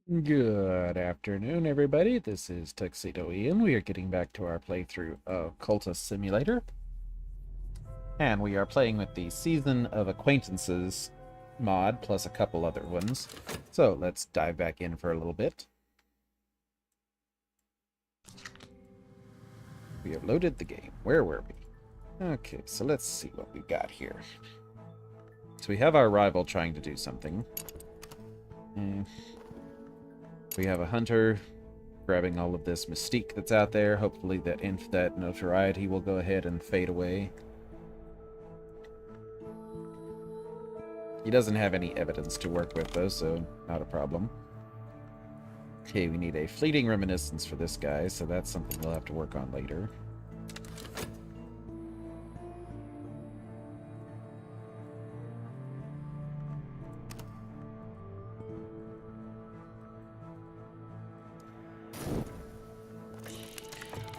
Good afternoon, everybody. This is Tuxedo Ian. We are getting back to our playthrough of Cultist Simulator. And we are playing with the Season of Acquaintances mod, plus a couple other ones. So let's dive back in for a little bit. We have loaded the game. Where were we? Okay, so let's see what we've got here. So we have our rival trying to do something. We have a hunter grabbing all of this mystique that's out there. Hopefully that notoriety will go ahead and fade away. He doesn't have any evidence to work with, though, so not a problem. Okay, we need a fleeting reminiscence for this guy, so that's something we'll have to work on later.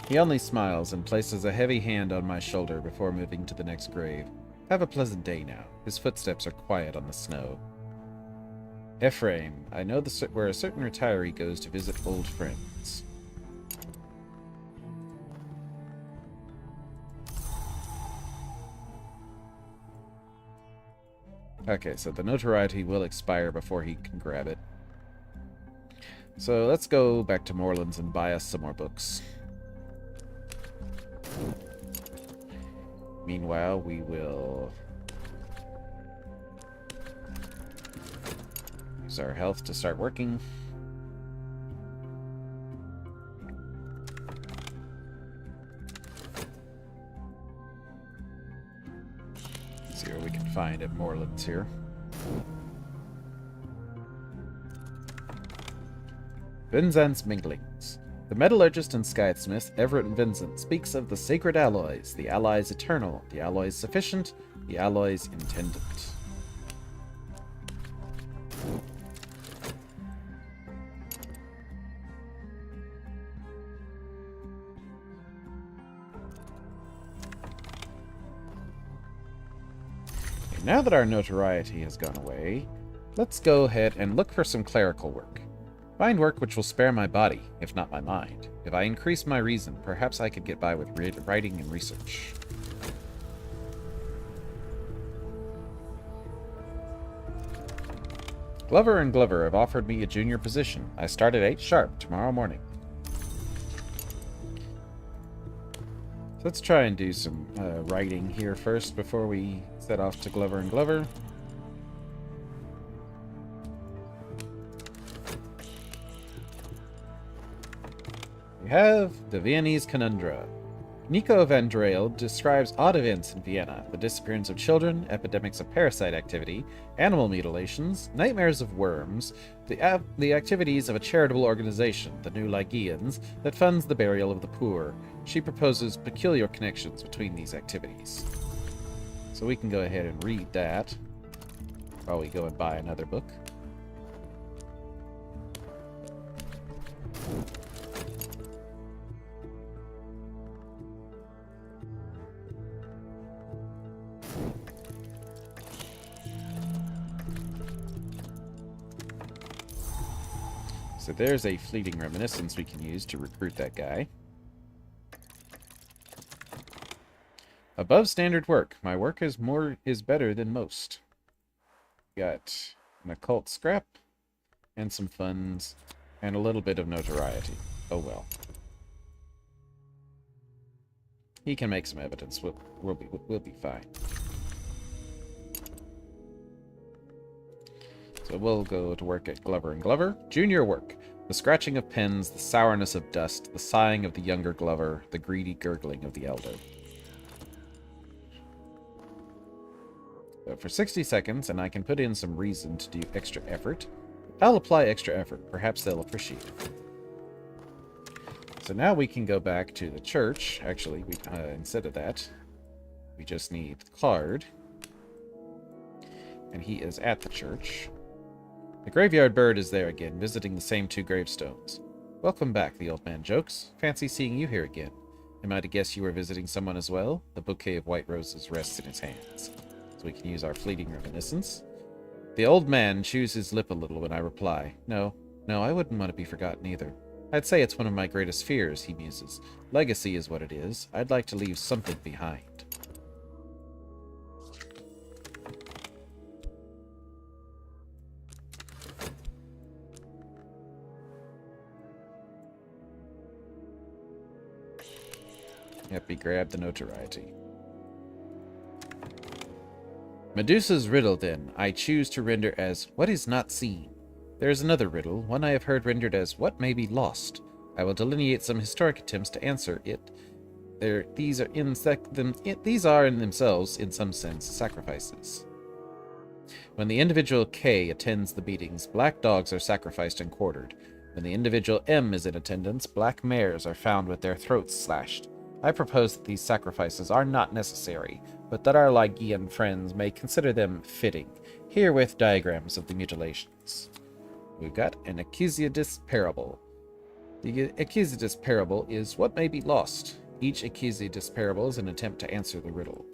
He only smiles and places a heavy hand on my shoulder before moving to the next grave. Have a pleasant day now. His footsteps are quiet on the snow. Ephraim, I know where a certain retiree goes to visit old friends. Okay, so the notoriety will expire before he can grab it. So let's go back to Moreland's and buy us some more books. Meanwhile, we will use our health to start working. Let's see what we can find at Moreland's here. Vincent's Minglings. The metallurgist and skysmith Everett Vincent speaks of the sacred alloys, the alloys eternal, the alloys sufficient, the alloys intendant. Okay, now that our notoriety has gone away, let's go ahead and look for some clerical work. Find work which will spare my body, if not my mind. If I increase my reason, perhaps I could get by with writing and research. Glover and Glover have offered me a junior position. I start at 8 sharp tomorrow morning. So let's try and do some writing here first before we set off to Glover and Glover. We have the Viennese Conundra. Nico van Dreel describes odd events in Vienna: the disappearance of children, epidemics of parasite activity, animal mutilations, nightmares of worms, the activities of a charitable organization, the New Lygians, that funds the burial of the poor. She proposes peculiar connections between these activities. So we can go ahead and read that while we go and buy another book. So there's a fleeting reminiscence we can use to recruit that guy. Above standard work. My work is better than most. Got an occult scrap and some funds and a little bit of notoriety. Oh well. He can make some evidence. We'll be fine. So we'll go to work at Glover and Glover. Junior work. The scratching of pens, the sourness of dust, the sighing of the younger Glover, the greedy gurgling of the elder. So for 60 seconds, and I can put in some reason to do extra effort. I'll apply extra effort. Perhaps they'll appreciate it. So now we can go back to the church. Actually, instead of that, we just need the card. And he is at the church. The graveyard bird is there again, visiting the same 2 gravestones. Welcome back, the old man jokes. Fancy seeing you here again. Am I to guess you were visiting someone as well? The bouquet of white roses rests in his hands. So we can use our fleeting reminiscence. The old man chews his lip a little when I reply, No, No, I wouldn't want to be forgotten either. I'd say it's one of my greatest fears, he muses. Legacy is what it is. I'd like to leave something behind. Yep, he grabbed the notoriety. Medusa's riddle, then, I choose to render as what is not seen. There is another riddle, one I have heard rendered as what may be lost. I will delineate some historic attempts to answer it. These are in themselves, in some sense, sacrifices. When the individual K attends the beatings, black dogs are sacrificed and quartered. When the individual M is in attendance, black mares are found with their throats slashed. I propose that these sacrifices are not necessary, but that our Lygian friends may consider them fitting. Herewith diagrams of the mutilations. We've got an Acquaintances parable. The Acquaintances parable is what may be lost. Each Acquaintances parable is an attempt to answer the riddle.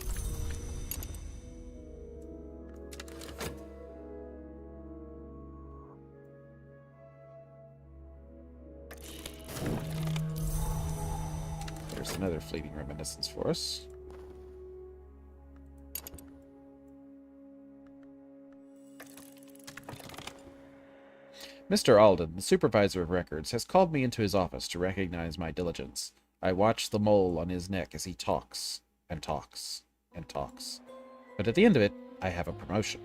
There's another fleeting reminiscence for us. Mr. Alden, the supervisor of records, has called me into his office to recognize my diligence. I watch the mole on his neck as he talks, and talks, and talks. But at the end of it, I have a promotion.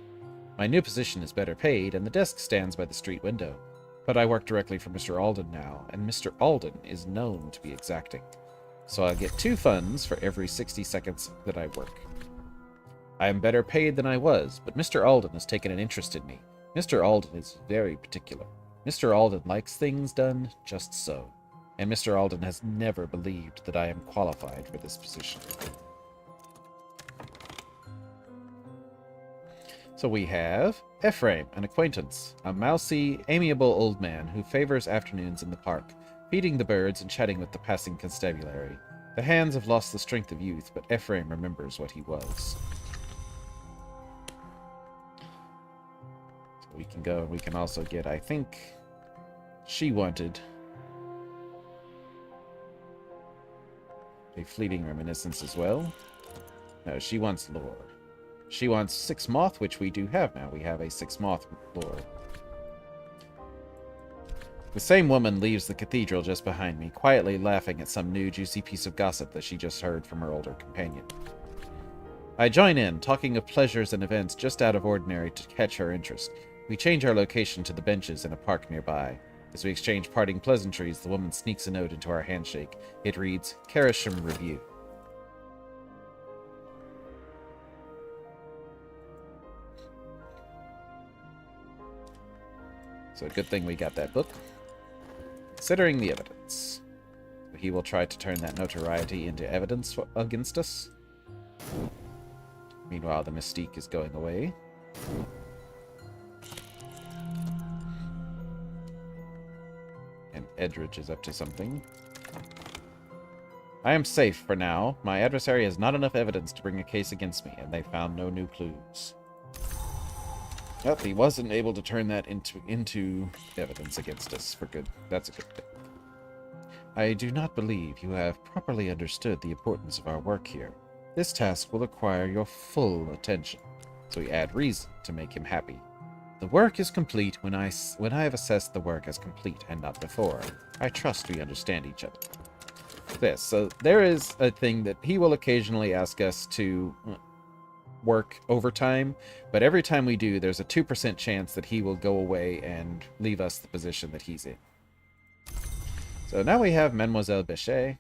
My new position is better paid, and the desk stands by the street window. But I work directly for Mr. Alden now, and Mr. Alden is known to be exacting. So I'll get 2 funds for every 60 seconds that I work. I am better paid than I was, but Mr. Alden has taken an interest in me. Mr. Alden is very particular. Mr. Alden likes things done just so. And Mr. Alden has never believed that I am qualified for this position. So we have Ephraim, an acquaintance, a mousy, amiable old man who favors afternoons in the park, feeding the birds and chatting with the passing constabulary. The hands have lost the strength of youth, but Ephraim remembers what he was. So we can go, and we can also get, I think, she wanted a fleeting reminiscence as well. No, she wants lore. She wants 6 moth, which we do have now. We have a 6 moth lore. The same woman leaves the cathedral just behind me, quietly laughing at some new juicy piece of gossip that she just heard from her older companion. I join in, talking of pleasures and events just out of ordinary to catch her interest. We change our location to the benches in a park nearby. As we exchange parting pleasantries, the woman sneaks a note into our handshake. It reads, Carisham Review. So good thing we got that book. Considering the evidence. He will try to turn that notoriety into evidence against us. Meanwhile, the mystique is going away. And Edridge is up to something. I am safe for now. My adversary has not enough evidence to bring a case against me, and they found no new clues. Yep, he wasn't able to turn that into evidence against us for good. That's a good thing. I do not believe you have properly understood the importance of our work here. This task will require your full attention, so we add reason to make him happy. The work is complete when I have assessed the work as complete and not before. I trust we understand each other. This, so there is a thing that he will occasionally ask us to work overtime, but every time we do, there's a 2% chance that he will go away and leave us the position that he's in. So now we have Mademoiselle Bechet,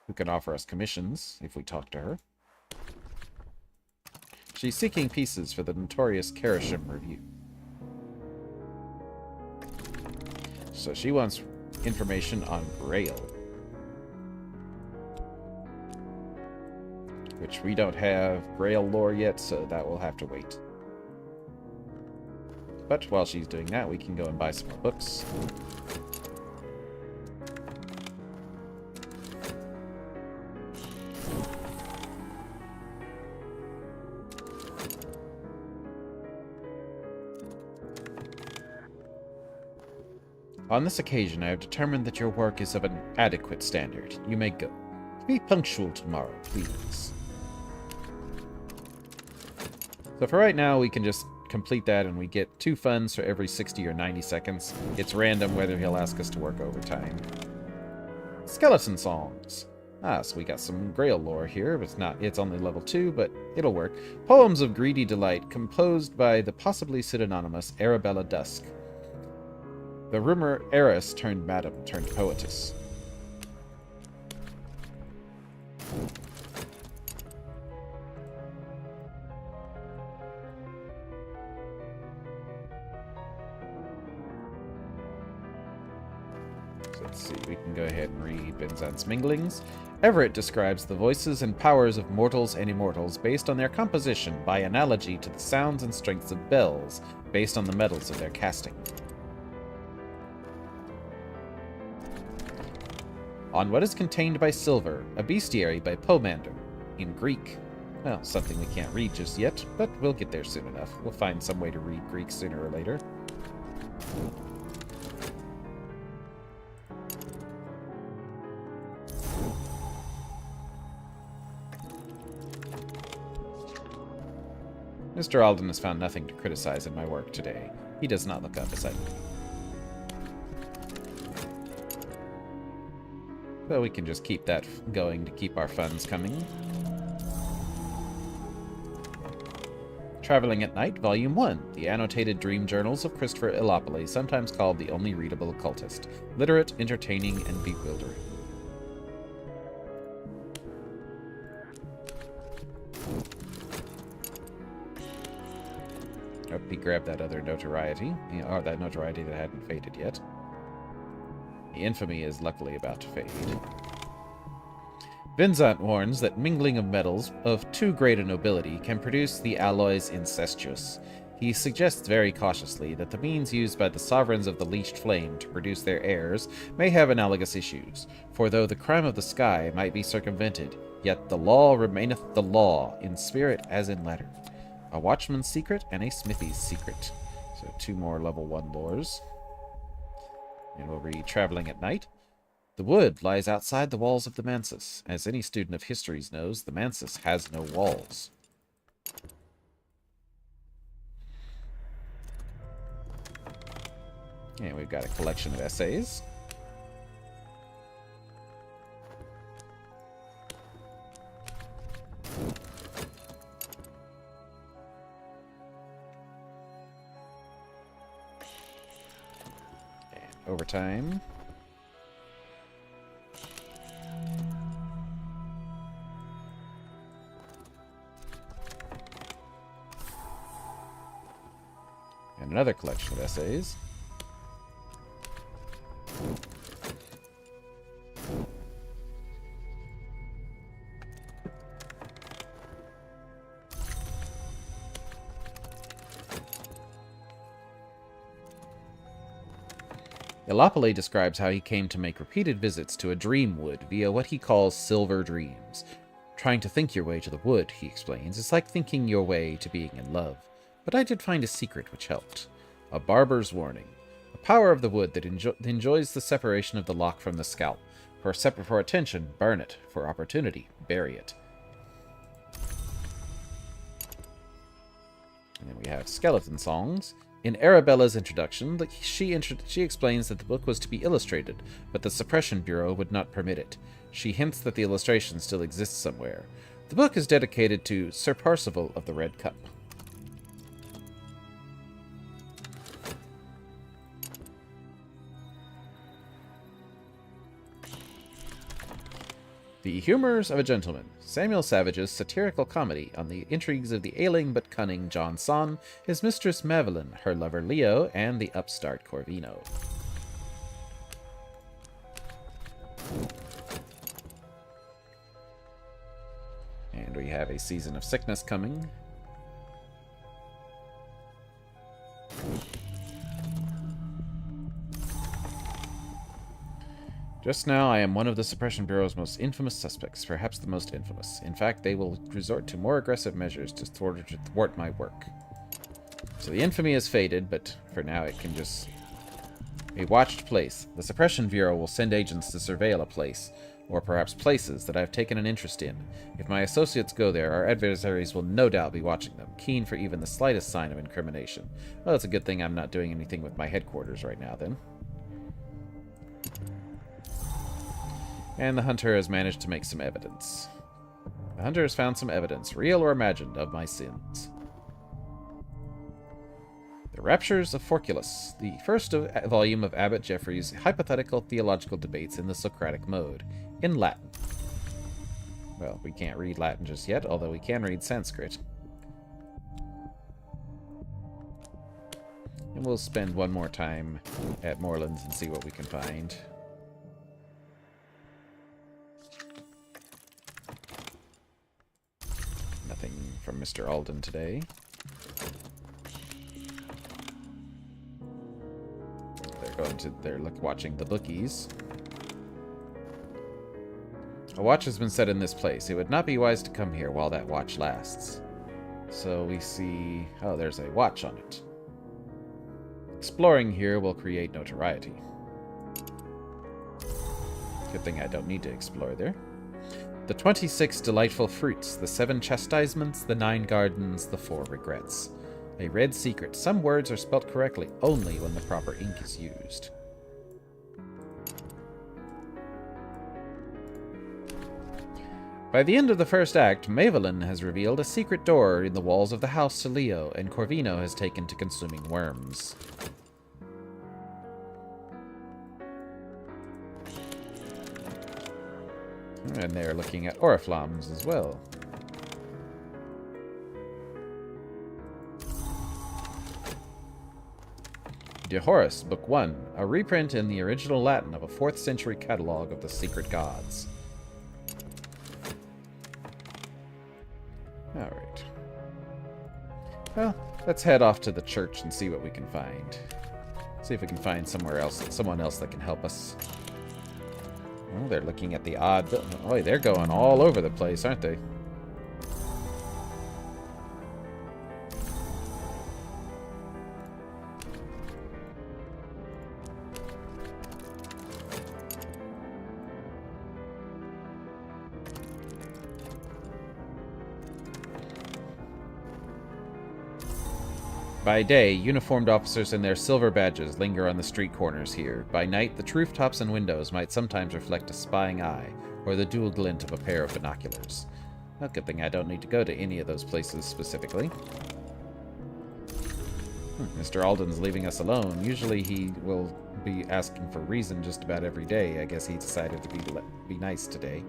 who can offer us commissions if we talk to her. She's seeking pieces for the notorious Carisham Review. So she wants information on Grail, which we don't have Grail lore yet, so that will have to wait. But while she's doing that, we can go and buy some more books. On this occasion, I have determined that your work is of an adequate standard. You may go. Be punctual tomorrow, please. So for right now, we can just complete that, and we get 2 funds for every 60 or 90 seconds. It's random whether he'll ask us to work overtime. Skeleton songs. So we got some Grail lore here, but it's only level 2, but it'll work. Poems of greedy delight, composed by the possibly pseudonymous Arabella Dusk. The rumor heiress turned madam turned poetess. So let's see, we can go ahead and read Benzant's Minglings. Everett describes the voices and powers of mortals and immortals based on their composition by analogy to the sounds and strengths of bells, based on the metals of their casting. On what is contained by silver, a bestiary by Pomander, in Greek. Well, something we can't read just yet, but we'll get there soon enough. We'll find some way to read Greek sooner or later. Mr. Alden has found nothing to criticize in my work today. He does not look up beside me. But we can just keep that going to keep our funds coming. Traveling at Night, Volume 1. The Annotated Dream Journals of Christopher Illopoli, sometimes called the only readable occultist. Literate, entertaining, and bewildering. Hope he grabbed that other notoriety. Or that notoriety that hadn't faded yet. The infamy is luckily about to fade. Vincent warns that mingling of metals of too great a nobility can produce the alloys incestuous. He suggests very cautiously that the means used by the sovereigns of the leashed flame to produce their heirs may have analogous issues, for though the crime of the sky might be circumvented, yet the law remaineth the law, in spirit as in letter. A watchman's secret and a smithy's secret. So 2 more level 1 lores. And we'll read Traveling at Night. The wood lies outside the walls of the Mansus. As any student of histories knows, the Mansus has no walls. And we've got a collection of essays. And overtime. And another collection of essays. Illopoli describes how he came to make repeated visits to a dream wood via what he calls silver dreams. Trying to think your way to the wood, he explains, is like thinking your way to being in love. But I did find a secret which helped. A barber's warning. A power of the wood that enjoys the separation of the lock from the scalp. For attention, burn it. For opportunity, bury it. And then we have skeleton songs. In Arabella's introduction, she explains that the book was to be illustrated, but the Suppression Bureau would not permit it. She hints that the illustration still exists somewhere. The book is dedicated to Sir Parzival of the Red Cup. The Humours of a Gentleman, Samuel Savage's satirical comedy on the intrigues of the ailing but cunning John Son, his mistress Madeline, her lover Leo, and the upstart Corvino. And we have a season of sickness coming. Just now, I am one of the Suppression Bureau's most infamous suspects, perhaps the most infamous. In fact, they will resort to more aggressive measures to thwart my work. So the infamy has faded, but for now it can just A watched place. The Suppression Bureau will send agents to surveil a place, or perhaps places that I've taken an interest in. If my associates go there, our adversaries will no doubt be watching them, keen for even the slightest sign of incrimination. Well, it's a good thing I'm not doing anything with my headquarters right now, then. And the hunter has managed to make some evidence. The hunter has found some evidence, real or imagined, of my sins. The Raptures of Forculus, the first volume of Abbot Jeffrey's hypothetical theological debates in the Socratic mode, in Latin. Well, we can't read Latin just yet, although we can read Sanskrit. And we'll spend one more time at Moorlands and see what we can find. Nothing from Mr. Alden today. They're watching the bookies. A watch has been set in this place. It would not be wise to come here while that watch lasts. So we see... Oh, there's a watch on it. Exploring here will create notoriety. Good thing I don't need to explore there. The 26 delightful fruits, the 7 chastisements, the 9 gardens, the 4 regrets. A red secret. Some words are spelt correctly only when the proper ink is used. By the end of the first act, Mavelin has revealed a secret door in the walls of the house to Leo, and Corvino has taken to consuming worms. And they're looking at oriflammes as well. De Horis, Book 1, a reprint in the original Latin of a 4th century catalogue of the secret gods. Alright. Well, let's head off to the church and see what we can find. See if we can find someone else that can help us. Oh, they're looking at the odd... Oh, they're going all over the place, aren't they? By day, uniformed officers in their silver badges linger on the street corners here. By night, the rooftops and windows might sometimes reflect a spying eye, or the dual glint of a pair of binoculars. Well, good thing I don't need to go to any of those places specifically. Mr. Alden's leaving us alone. Usually he will be asking for reason just about every day. I guess he decided to be nice today.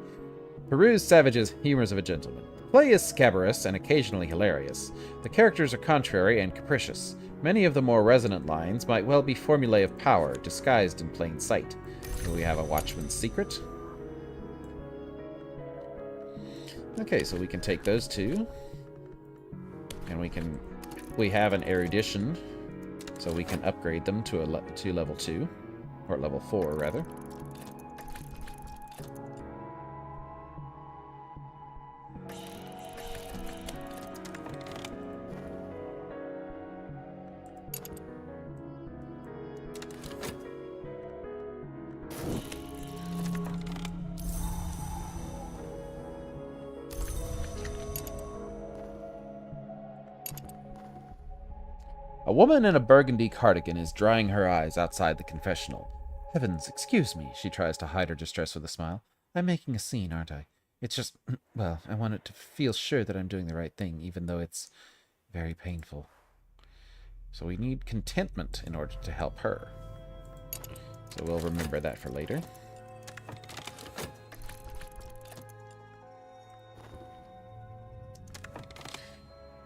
Peru's Savage's Humors of a Gentleman. The play is scabrous and occasionally hilarious. The characters are contrary and capricious. Many of the more resonant lines might well be formulae of power, disguised in plain sight. Do we have a watchman's secret? Okay, so we can take those two. And we have an erudition, so we can upgrade them to level 2. Or level 4, rather. A woman in a burgundy cardigan is drying her eyes outside the confessional. Heavens, excuse me, she tries to hide her distress with a smile. I'm making a scene, aren't I? It's just, well, I wanted to feel sure that I'm doing the right thing, even though it's very painful. So we need contentment in order to help her. So we'll remember that for later.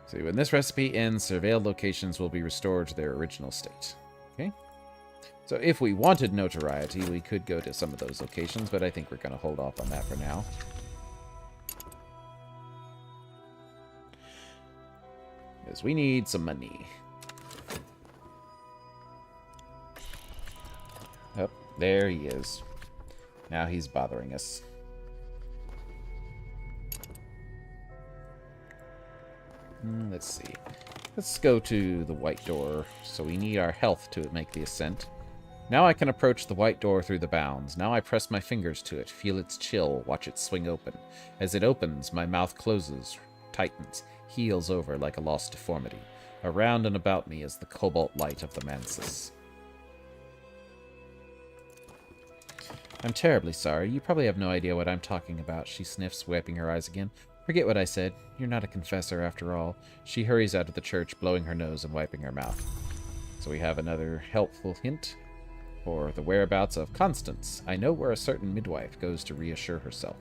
So when this recipe ends, surveilled locations will be restored to their original state. Okay? So if we wanted notoriety, we could go to some of those locations, but I think we're going to hold off on that for now. Because we need some money. Oh, there he is. Now he's bothering us. Let's see. Let's go to the white door. So we need our health to make the ascent. Now I can approach the white door through the bounds. Now I press my fingers to it, feel its chill, watch it swing open. As it opens, my mouth closes, tightens, heals over like a lost deformity. Around and about me is the cobalt light of the Mansis. I'm terribly sorry. You probably have no idea what I'm talking about, she sniffs, wiping her eyes again. Forget what I said. You're not a confessor, after all. She hurries out of the church, blowing her nose and wiping her mouth. So we have another helpful hint for the whereabouts of Constance. I know where a certain midwife goes to reassure herself.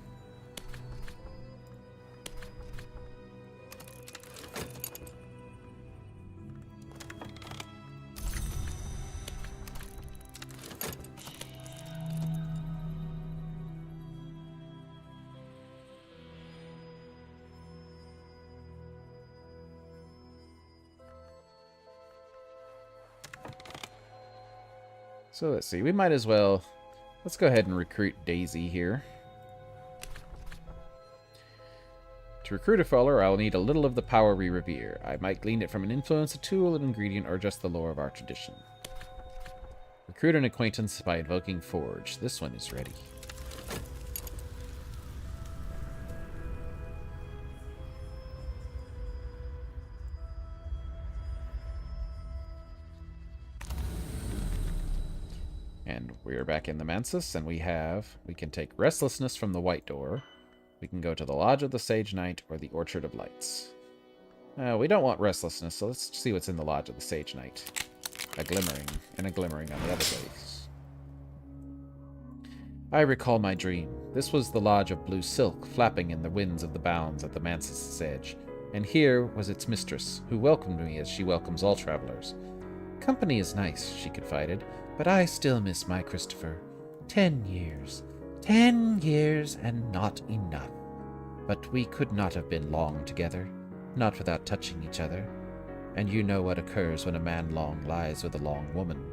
So let's see, we might as well... Let's go ahead and recruit Daisy here. To recruit a follower, I'll need a little of the power we revere. I might glean it from an influence, a tool, an ingredient, or just the lore of our tradition. Recruit an acquaintance by invoking Forge. This one is ready. And we're back in the Mansis, and we can take Restlessness from the White Door. We can go to the Lodge of the Sage Knight or the Orchard of Lights. We don't want Restlessness, so let's see what's in the Lodge of the Sage Knight. A glimmering, and a glimmering on the other place. I recall my dream. This was the Lodge of Blue Silk, flapping in the winds of the bounds at the Mansis' edge. And here was its mistress, who welcomed me as she welcomes all travelers. Company is nice, she confided, but I still miss my Christopher. 10 years. 10 years and not enough. But we could not have been long together, not without touching each other. And you know what occurs when a man long lies with a long woman.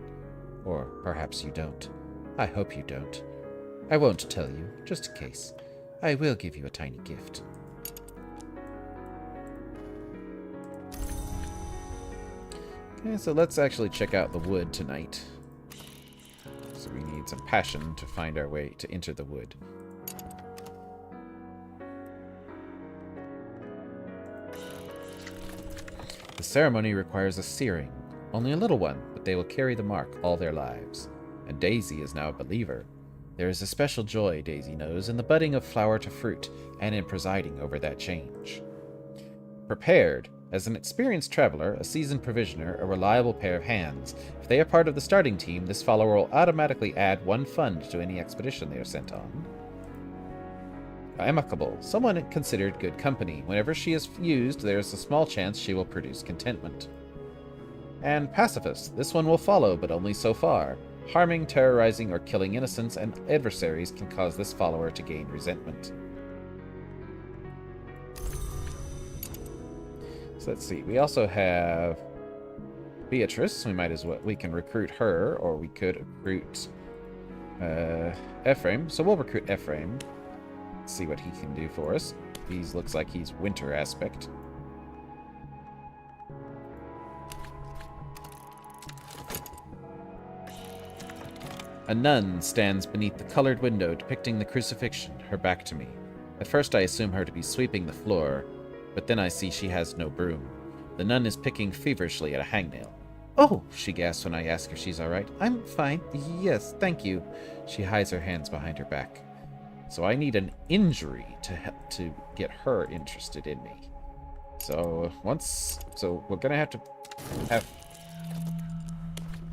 Or perhaps you don't. I hope you don't. I won't tell you, just in case. I will give you a tiny gift. Okay, so let's actually check out the wood tonight. So we need some passion to find our way to enter the wood. The ceremony requires a searing. Only a little one, but they will carry the mark all their lives. And Daisy is now a believer. There is a special joy, Daisy knows, in the budding of flower to fruit, and in presiding over that change. Prepared. As an experienced traveler, a seasoned provisioner, a reliable pair of hands. If they are part of the starting team, this follower will automatically add 1 fund to any expedition they are sent on. Amicable. Someone considered good company. Whenever she is used, there is a small chance she will produce contentment. And pacifist. This one will follow, but only so far. Harming, terrorizing, or killing innocents and adversaries can cause this follower to gain resentment. So let's see. We also have Beatrice. We can recruit her, or we could recruit Ephraim. So we'll recruit Ephraim. See what he can do for us. He looks like he's winter aspect. A nun stands beneath the colored window depicting the crucifixion, her back to me. At first I assume her to be sweeping the floor, but then I see she has no broom. The nun is picking feverishly at a hangnail. "Oh," she gasps when I ask her she's all right. "I'm fine. Yes, thank you." She hides her hands behind her back. So I need an injury to get her interested in me. So we're gonna have to have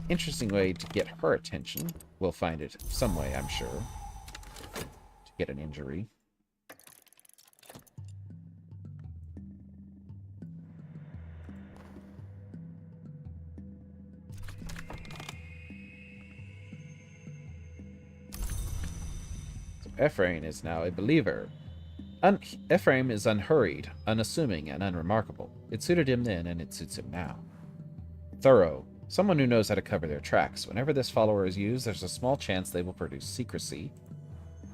interesting way to get her attention. We'll find it some way, I'm sure, to get an injury. Ephraim is now a believer. Ephraim is unhurried, unassuming, and unremarkable. It suited him then, and it suits him now. Thorough. Someone who knows how to cover their tracks. Whenever this follower is used, there's a small chance they will produce secrecy.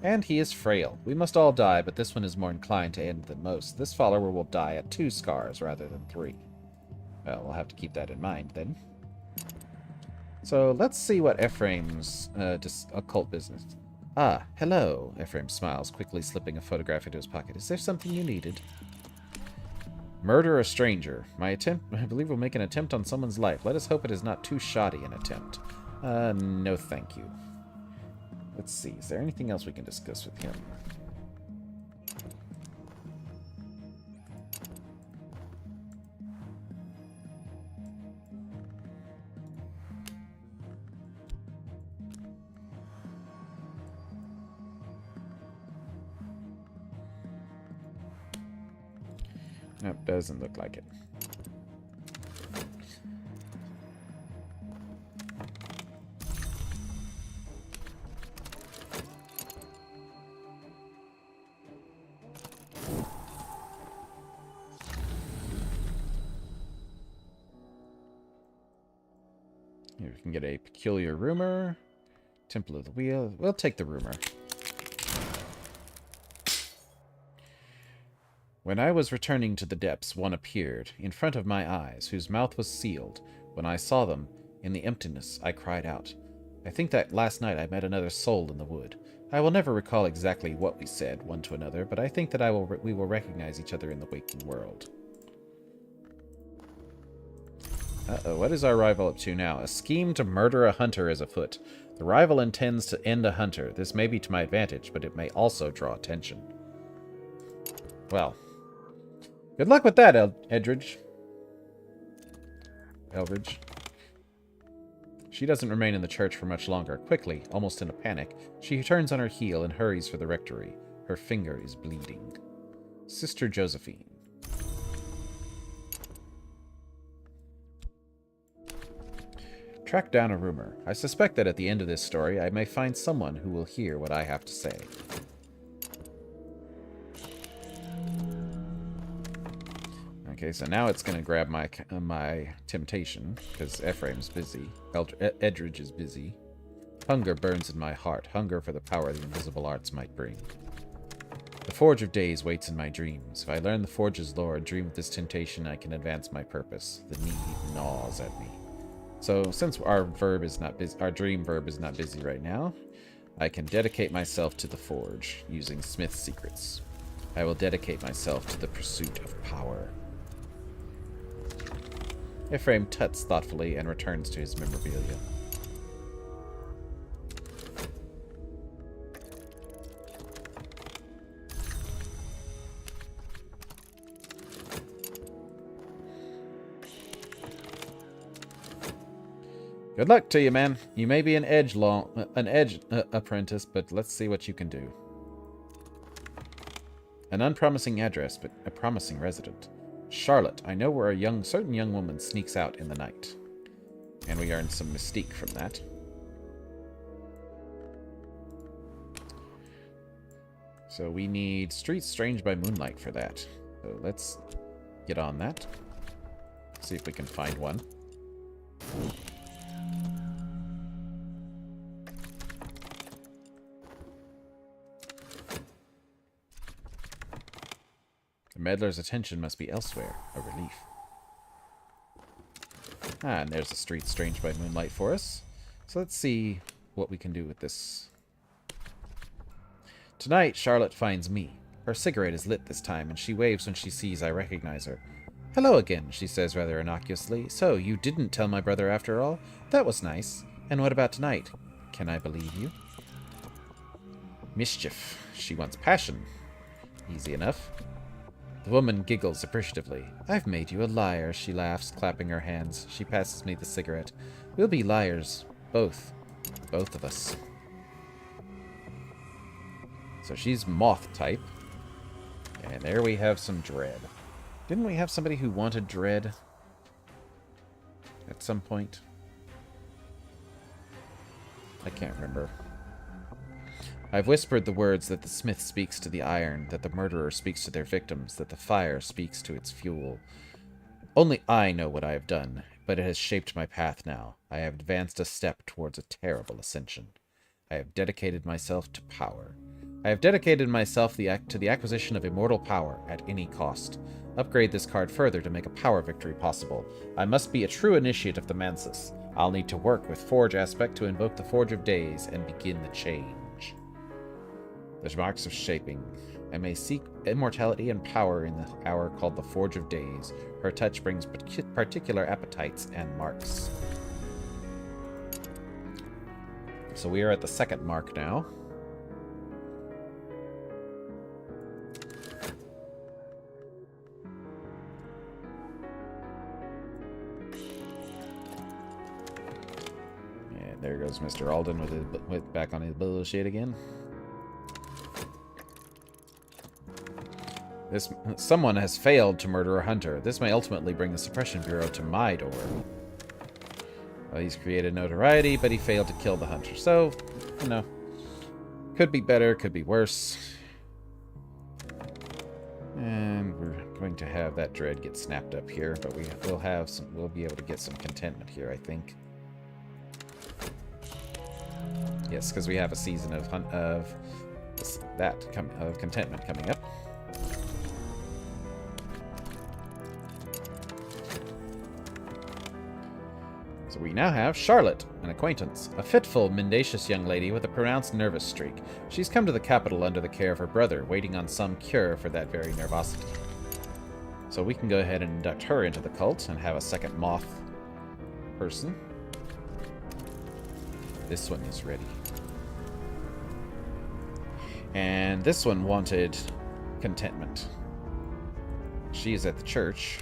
And he is frail. We must all die, but this one is more inclined to end than most. This follower will die at 2 scars rather than 3. Well, we'll have to keep that in mind, then. So let's see what Ephraim's occult business. Ah, hello. Ephraim smiles, quickly slipping a photograph into his pocket. Is there something you needed? Murder a stranger. I believe we'll make an attempt on someone's life. Let us hope it is not too shoddy an attempt. No thank you. Let's see. Is there anything else we can discuss with him? Nope, doesn't look like it. Here we can get a peculiar rumor. Temple of the Wheel. We'll take the rumor. When I was returning to the depths, one appeared, in front of my eyes, whose mouth was sealed. When I saw them, in the emptiness, I cried out. I think that last night I met another soul in the wood. I will never recall exactly what we said, one to another, but I think that we will recognize each other in the waking world. Uh-oh, what is our rival up to now? A scheme to murder a hunter is afoot. The rival intends to end a hunter. This may be to my advantage, but it may also draw attention. Well, good luck with that, Eldridge. She doesn't remain in the church for much longer. Quickly, almost in a panic, she turns on her heel and hurries for the rectory. Her finger is bleeding. Sister Josephine. Track down a rumor. I suspect that at the end of this story, I may find someone who will hear what I have to say. Okay, so now it's going to grab my temptation, because Ephraim's busy. Edridge is busy. Hunger burns in my heart, hunger for the power the invisible arts might bring. The Forge of Days waits in my dreams. If I learn the Forge's lore and dream of this temptation, I can advance my purpose. The need gnaws at me. So, since our dream verb is not busy right now, I can dedicate myself to the Forge, using Smith's secrets. I will dedicate myself to the pursuit of power. Ephraim tuts thoughtfully and returns to his memorabilia. Good luck to you, man. You may be an edge apprentice, but let's see what you can do. An unpromising address, but a promising resident. Charlotte, I know where a certain young woman sneaks out in the night. And we earned some mystique from that. So we need Streets Strange by Moonlight for that. So let's get on that. See if we can find one. The meddler's attention must be elsewhere. A relief. Ah, and there's a Street Strange by Moonlight for us. So let's see what we can do with this. Tonight, Charlotte finds me. Her cigarette is lit this time, and she waves when she sees I recognize her. Hello again, she says rather innocuously. So, you didn't tell my brother after all? That was nice. And what about tonight? Can I believe you? Mischief. She wants passion. Easy enough. The woman giggles appreciatively. I've made you a liar, she laughs, clapping her hands. She passes me the cigarette. We'll be liars. Both. Both of us. So she's moth type. And there we have some dread. Didn't we have somebody who wanted dread at some point? I can't remember. I've whispered the words that the smith speaks to the iron, that the murderer speaks to their victims, that the fire speaks to its fuel. Only I know what I have done, but it has shaped my path now. I have advanced a step towards a terrible ascension. I have dedicated myself to power. I have dedicated myself to the acquisition of immortal power at any cost. Upgrade this card further to make a power victory possible. I must be a true initiate of the Mansus. I'll need to work with Forge aspect to invoke the Forge of Days and begin the change. There's marks of shaping. I may seek immortality and power in the hour called the Forge of Days. Her touch brings particular appetites and marks. So we are at the second mark now. And there goes Mr. Alden with back on his bullshit again. Someone has failed to murder a hunter. This may ultimately bring the Suppression Bureau to my door. Well, he's created notoriety, but he failed to kill the hunter. So, you know, could be better, could be worse. And we're going to have that dread get snapped up here, but we'll be able to get some contentment here, I think. Yes, because we have a season of contentment coming up. So we now have Charlotte, an acquaintance, a fitful, mendacious young lady with a pronounced nervous streak. She's come to the capital under the care of her brother, waiting on some cure for that very nervosity. So we can go ahead and induct her into the cult and have a second moth person. This one is ready. And this one wanted contentment. She's at the church.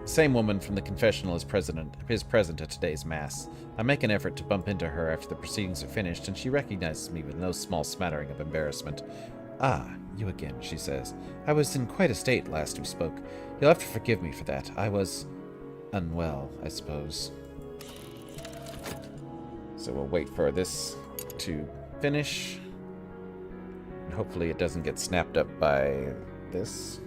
The same woman from the confessional is present at today's mass. I make an effort to bump into her after the proceedings are finished, and she recognizes me with no small smattering of embarrassment. "Ah, you again," she says. "I was in quite a state last we spoke. You'll have to forgive me for that. I was unwell, I suppose." So we'll wait for this to finish. And hopefully it doesn't get snapped up by this.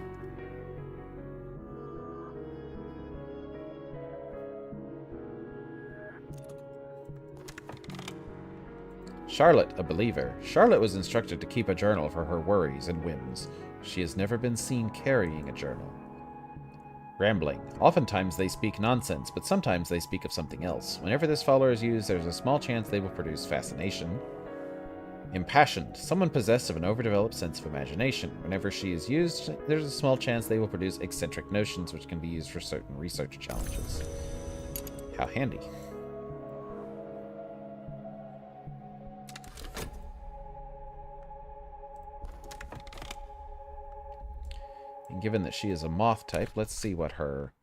Charlotte, a believer. Charlotte was instructed to keep a journal for her worries and whims. She has never been seen carrying a journal. Rambling. Oftentimes they speak nonsense, but sometimes they speak of something else. Whenever this follower is used, there's a small chance they will produce fascination. Impassioned. Someone possessed of an overdeveloped sense of imagination. Whenever she is used, there's a small chance they will produce eccentric notions which can be used for certain research challenges. How handy. And given that she is a moth type, let's see what her...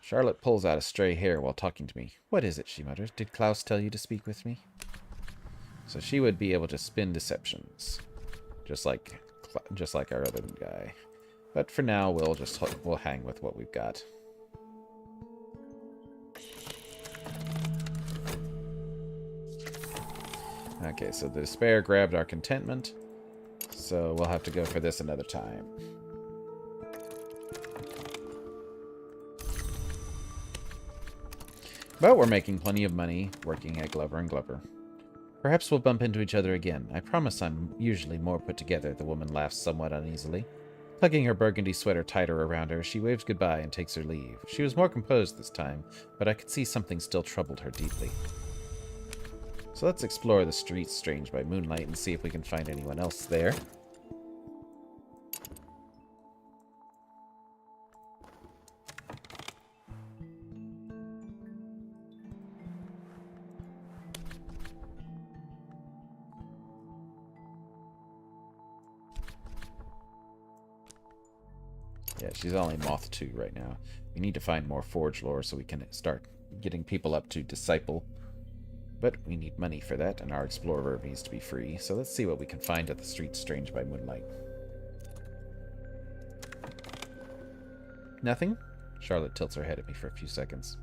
Charlotte pulls out a stray hair while talking to me. "What is it?" she mutters. "Did Klaus tell you to speak with me?" So she would be able to spin deceptions, just like our other guy. But for now, we'll hang with what we've got. Okay, so the despair grabbed our contentment. So we'll have to go for this another time. But we're making plenty of money working at Glover and Glover. Perhaps we'll bump into each other again. I promise I'm usually more put together. The woman laughs somewhat uneasily. Tugging her burgundy sweater tighter around her, she waves goodbye and takes her leave. She was more composed this time, but I could see something still troubled her deeply. So let's explore the streets strange by moonlight and see if we can find anyone else there. Yeah, she's only Moth 2 right now. We need to find more Forge lore so we can start getting people up to Disciple. But we need money for that, and our Explorer needs to be free. So let's see what we can find at the streets strange by moonlight. Nothing? Charlotte tilts her head at me for a few seconds.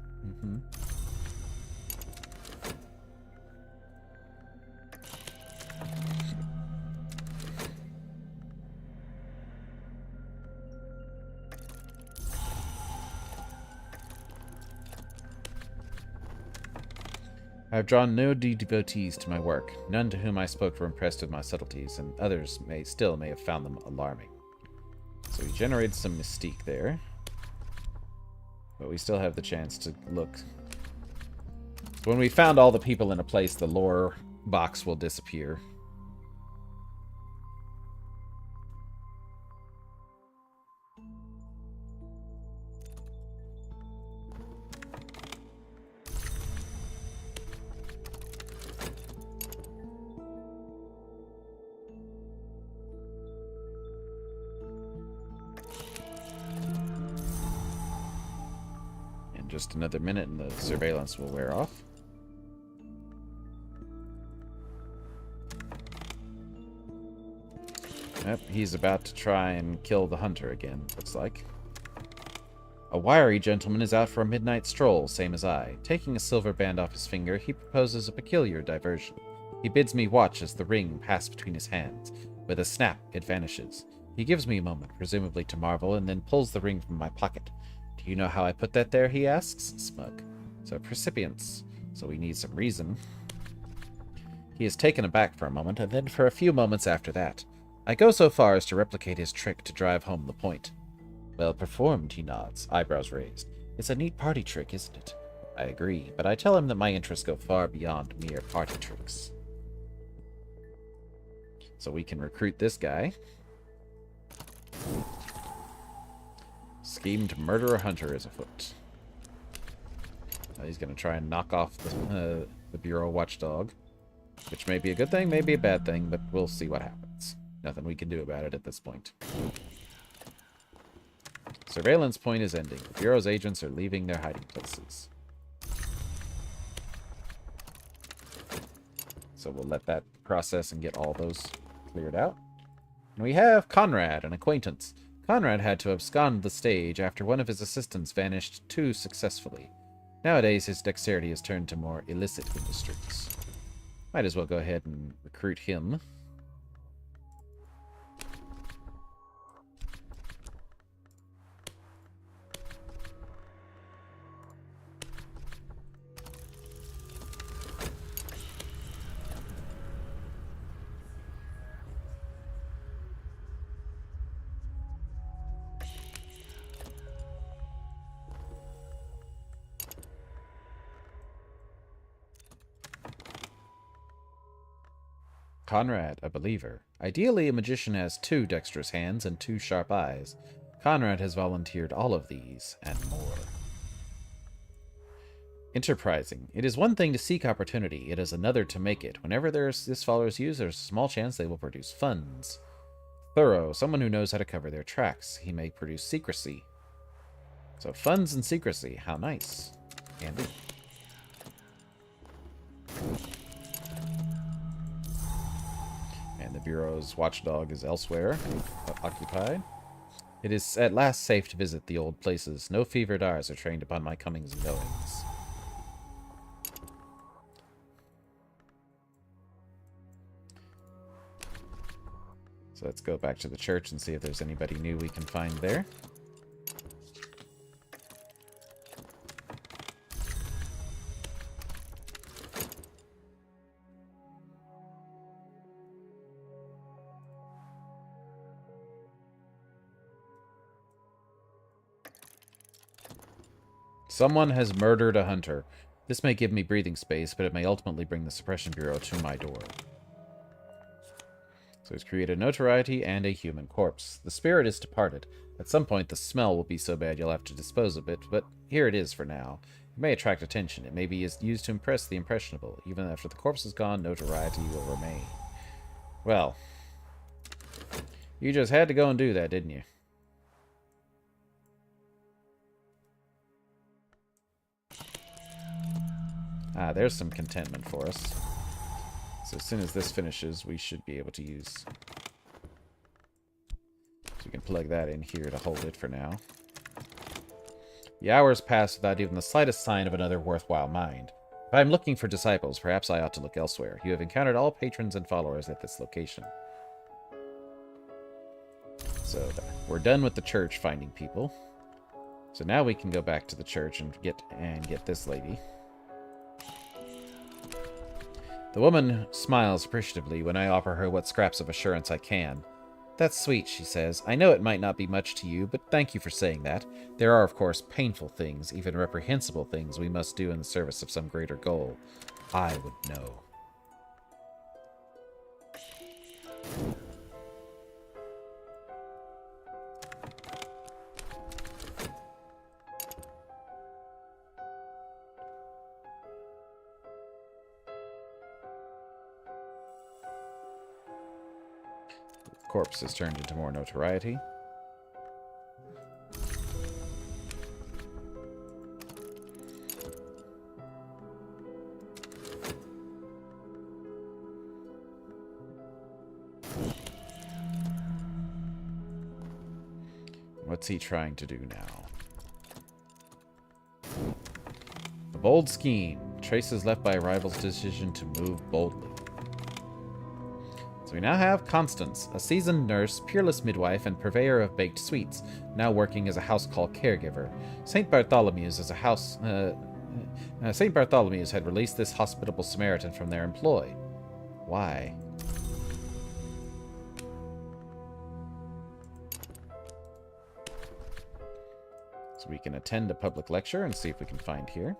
I have drawn no devotees to my work. None to whom I spoke were impressed with my subtleties, and others may have found them alarming. So we generated some mystique there. But we still have the chance to look. When we found all the people in a place, the lore box will disappear. Just another minute and the surveillance will wear off. Yep, he's about to try and kill the hunter again, looks like. A wiry gentleman is out for a midnight stroll, same as I. Taking a silver band off his finger, he proposes a peculiar diversion. He bids me watch as the ring passes between his hands. With a snap, it vanishes. He gives me a moment, presumably to marvel, and then pulls the ring from my pocket. Do you know how I put that there, he asks, smug. So, recipients. So we need some reason. He is taken aback for a moment, and then for a few moments after that. I go so far as to replicate his trick to drive home the point. Well performed, he nods, eyebrows raised. It's a neat party trick, isn't it? I agree, but I tell him that my interests go far beyond mere party tricks. So we can recruit this guy. Scheme to murder a hunter is afoot. He's going to try and knock off the Bureau watchdog, which may be a good thing, may be a bad thing, but we'll see what happens. Nothing we can do about it at this point. Surveillance point is ending. The Bureau's agents are leaving their hiding places. So we'll let that process and get all those cleared out. And we have Conrad, an acquaintance. Conrad had to abscond the stage after one of his assistants vanished too successfully. Nowadays, his dexterity has turned to more illicit industries. Might as well go ahead and recruit him. Conrad, a believer. Ideally, a magician has 2 dexterous hands and 2 sharp eyes. Conrad has volunteered all of these, and more. Enterprising. It is one thing to seek opportunity, it is another to make it. Whenever this follows you, there's a small chance they will produce funds. Thorough. Someone who knows how to cover their tracks. He may produce secrecy. So funds and secrecy. How nice. Handy. And the Bureau's watchdog is elsewhere, occupied. It is at last safe to visit the old places. No fevered eyes are trained upon my comings and goings. So let's go back to the church and see if there's anybody new we can find there. Someone has murdered a hunter. This may give me breathing space, but it may ultimately bring the Suppression Bureau to my door. So he's created notoriety and a human corpse. The spirit is departed. At some point, the smell will be so bad you'll have to dispose of it, but here it is for now. It may attract attention. It may be used to impress the impressionable. Even after the corpse is gone, notoriety will remain. Well, you just had to go and do that, didn't you? Ah, there's some contentment for us. So as soon as this finishes, we should be able to use... So we can plug that in here to hold it for now. The hours pass without even the slightest sign of another worthwhile mind. If I am looking for disciples, perhaps I ought to look elsewhere. You have encountered all patrons and followers at this location. So we're done with the church finding people. So now we can go back to the church and get this lady. The woman smiles appreciatively when I offer her what scraps of assurance I can. That's sweet, she says. I know it might not be much to you, but thank you for saying that. There are, of course, painful things, even reprehensible things we must do in the service of some greater goal. I would know. Corpse has turned into more notoriety. What's he trying to do now? A bold scheme. Traces left by a rival's decision to move boldly. So we now have Constance, a seasoned nurse, peerless midwife, and purveyor of baked sweets, now working as a house call caregiver. St. Bartholomew's St. Bartholomew's had released this hospitable Samaritan from their employ. Why? So we can attend a public lecture and see if we can find here.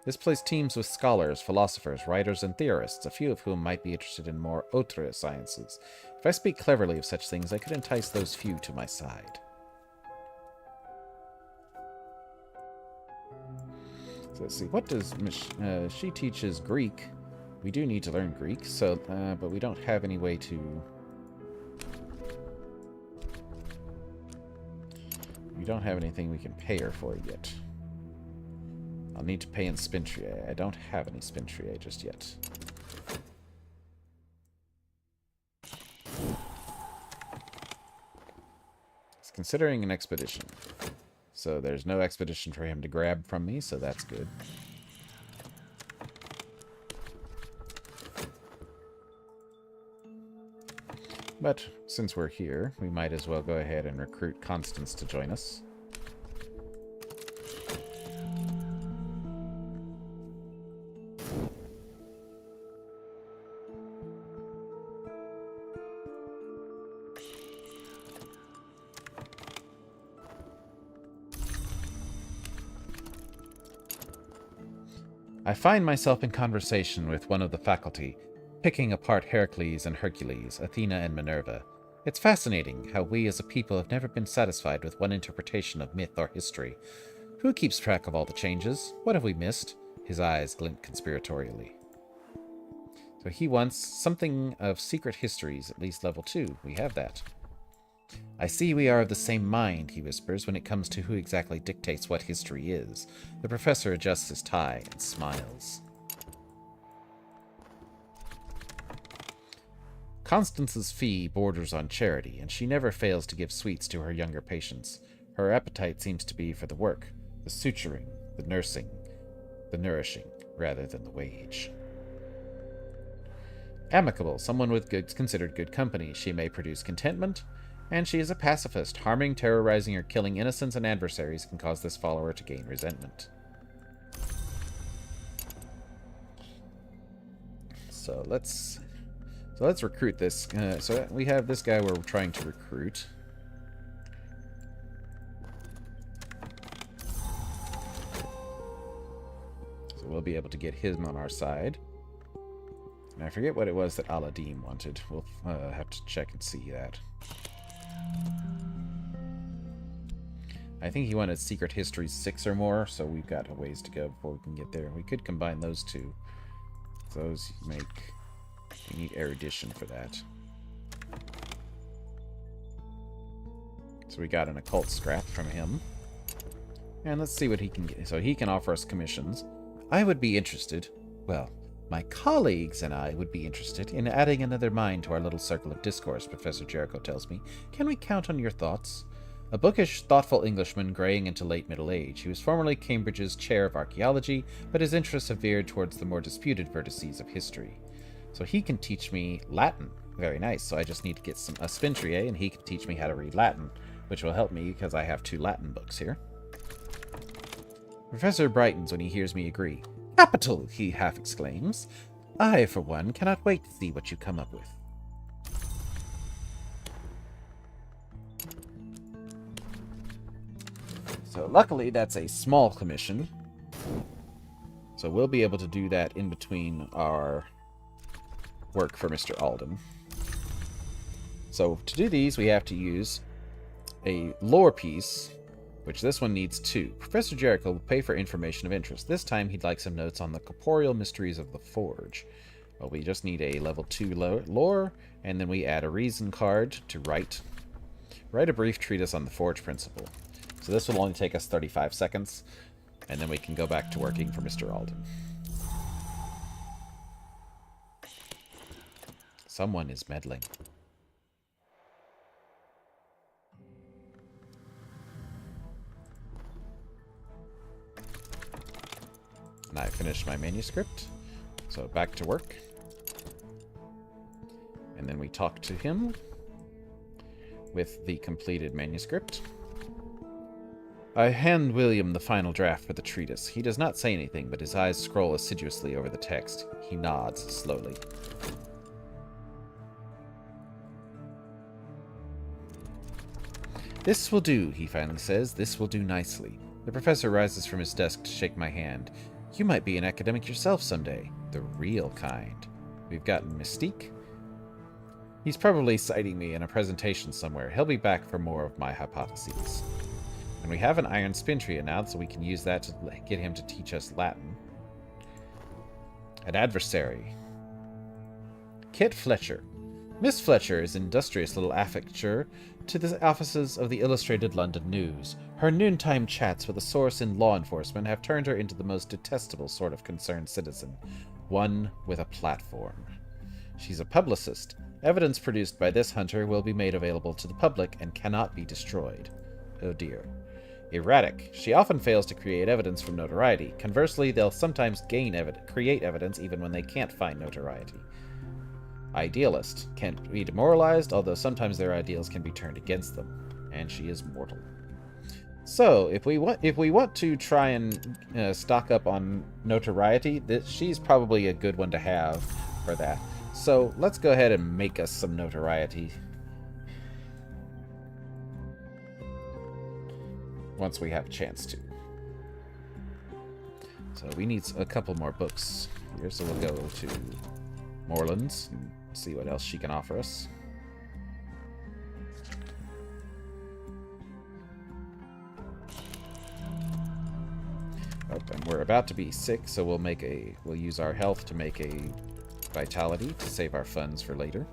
This place teems with scholars, philosophers, writers, and theorists, a few of whom might be interested in more autre sciences. If I speak cleverly of such things, I could entice those few to my side. So let's see, what does... she teaches Greek. We do need to learn Greek, so but we don't have any way to... We don't have anything we can pay her for yet. I'll need to pay in Spintriae. I don't have any Spintriae just yet. It's considering an expedition. So there's no expedition for him to grab from me, so that's good. But since we're here, we might as well go ahead and recruit Constance to join us. I find myself in conversation with one of the faculty, picking apart Heracles and Hercules, Athena and Minerva. It's fascinating how we as a people have never been satisfied with one interpretation of myth or history. Who keeps track of all the changes? What have we missed? His eyes glint conspiratorially. So he wants something of secret histories, at least level 2. We have that. I see we are of the same mind, he whispers, when it comes to who exactly dictates what history is. The professor adjusts his tie and smiles. Constance's fee borders on charity, and she never fails to give sweets to her younger patients. Her appetite seems to be for the work, the suturing, the nursing, the nourishing, rather than the wage. Amicable, someone with considered good company, she may produce contentment, and she is a pacifist. Harming, terrorizing, or killing innocents and adversaries can cause this follower to gain resentment. So let's recruit this. So we have this guy we're trying to recruit. So we'll be able to get him on our side. And I forget what it was that Aladdin wanted. We'll have to check and see that. I think he wanted Secret Histories 6 or more, so we've got a ways to go before we can get there. We could combine those two. Those make... We need erudition for that. So we got an occult scrap from him. And let's see what he can get. So he can offer us commissions. I would be interested... Well, my colleagues and I would be interested in adding another mind to our little circle of discourse, Professor Jericho tells me. Can we count on your thoughts? A bookish, thoughtful Englishman graying into late middle age. He was formerly Cambridge's chair of archaeology, but his interests have veered towards the more disputed vertices of history. So he can teach me Latin. Very nice. So I just need to get a Spintriae, and he can teach me how to read Latin, which will help me because I have 2 Latin books here. Professor brightens when he hears me agree. Capital! He half exclaims. I, for one, cannot wait to see what you come up with. So luckily, that's a small commission. So we'll be able to do that in between our work for Mr. Alden. So to do these, we have to use a lore piece, which this one needs 2. Professor Jericho will pay for information of interest. This time he'd like some notes on the corporeal mysteries of the Forge. Well, we just need a level 2 lore, and then we add a reason card to write a brief treatise on the Forge principle. So this will only take us 35 seconds, and then we can go back to working for Mr. Alden. Someone is meddling. And I finished my manuscript, so back to work. And then we talk to him with the completed manuscript. I hand William the final draft for the treatise. He does not say anything, but his eyes scroll assiduously over the text. He nods slowly. This will do, he finally says. This will do nicely. The professor rises from his desk to shake my hand. You might be an academic yourself someday. The real kind. We've gotten Mystique. He's probably citing me in a presentation somewhere. He'll be back for more of my hypotheses. And we have an iron spin tree announced, so we can use that to get him to teach us Latin. An adversary. Kit Fletcher. Miss Fletcher is an industrious little affixture to the offices of the Illustrated London News. Her noontime chats with a source in law enforcement have turned her into the most detestable sort of concerned citizen. One with a platform. She's a publicist. Evidence produced by this hunter will be made available to the public and cannot be destroyed. Oh dear. Erratic. She often fails to create evidence from notoriety. Conversely, they'll sometimes create evidence even when they can't find notoriety. Idealist. Can't be demoralized, although sometimes their ideals can be turned against them. And she is mortal. So, if we want to try and stock up on notoriety, she's probably a good one to have for that. So, let's go ahead and make us some notoriety. Once we have a chance to. So we need a couple more books here, so we'll go to Moreland's and see what else she can offer us. Oh, and we're about to be sick, so we'll use our health to make a vitality to save our funds for later.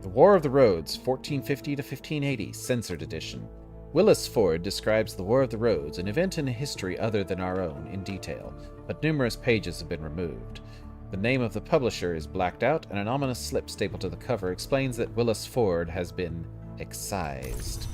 The War of the Roads, 1450 to 1580, Censored Edition. Willis Ford describes the War of the Roads, an event in a history other than our own, in detail, but numerous pages have been removed. The name of the publisher is blacked out, and an ominous slip stapled to the cover explains that Willis Ford has been excised.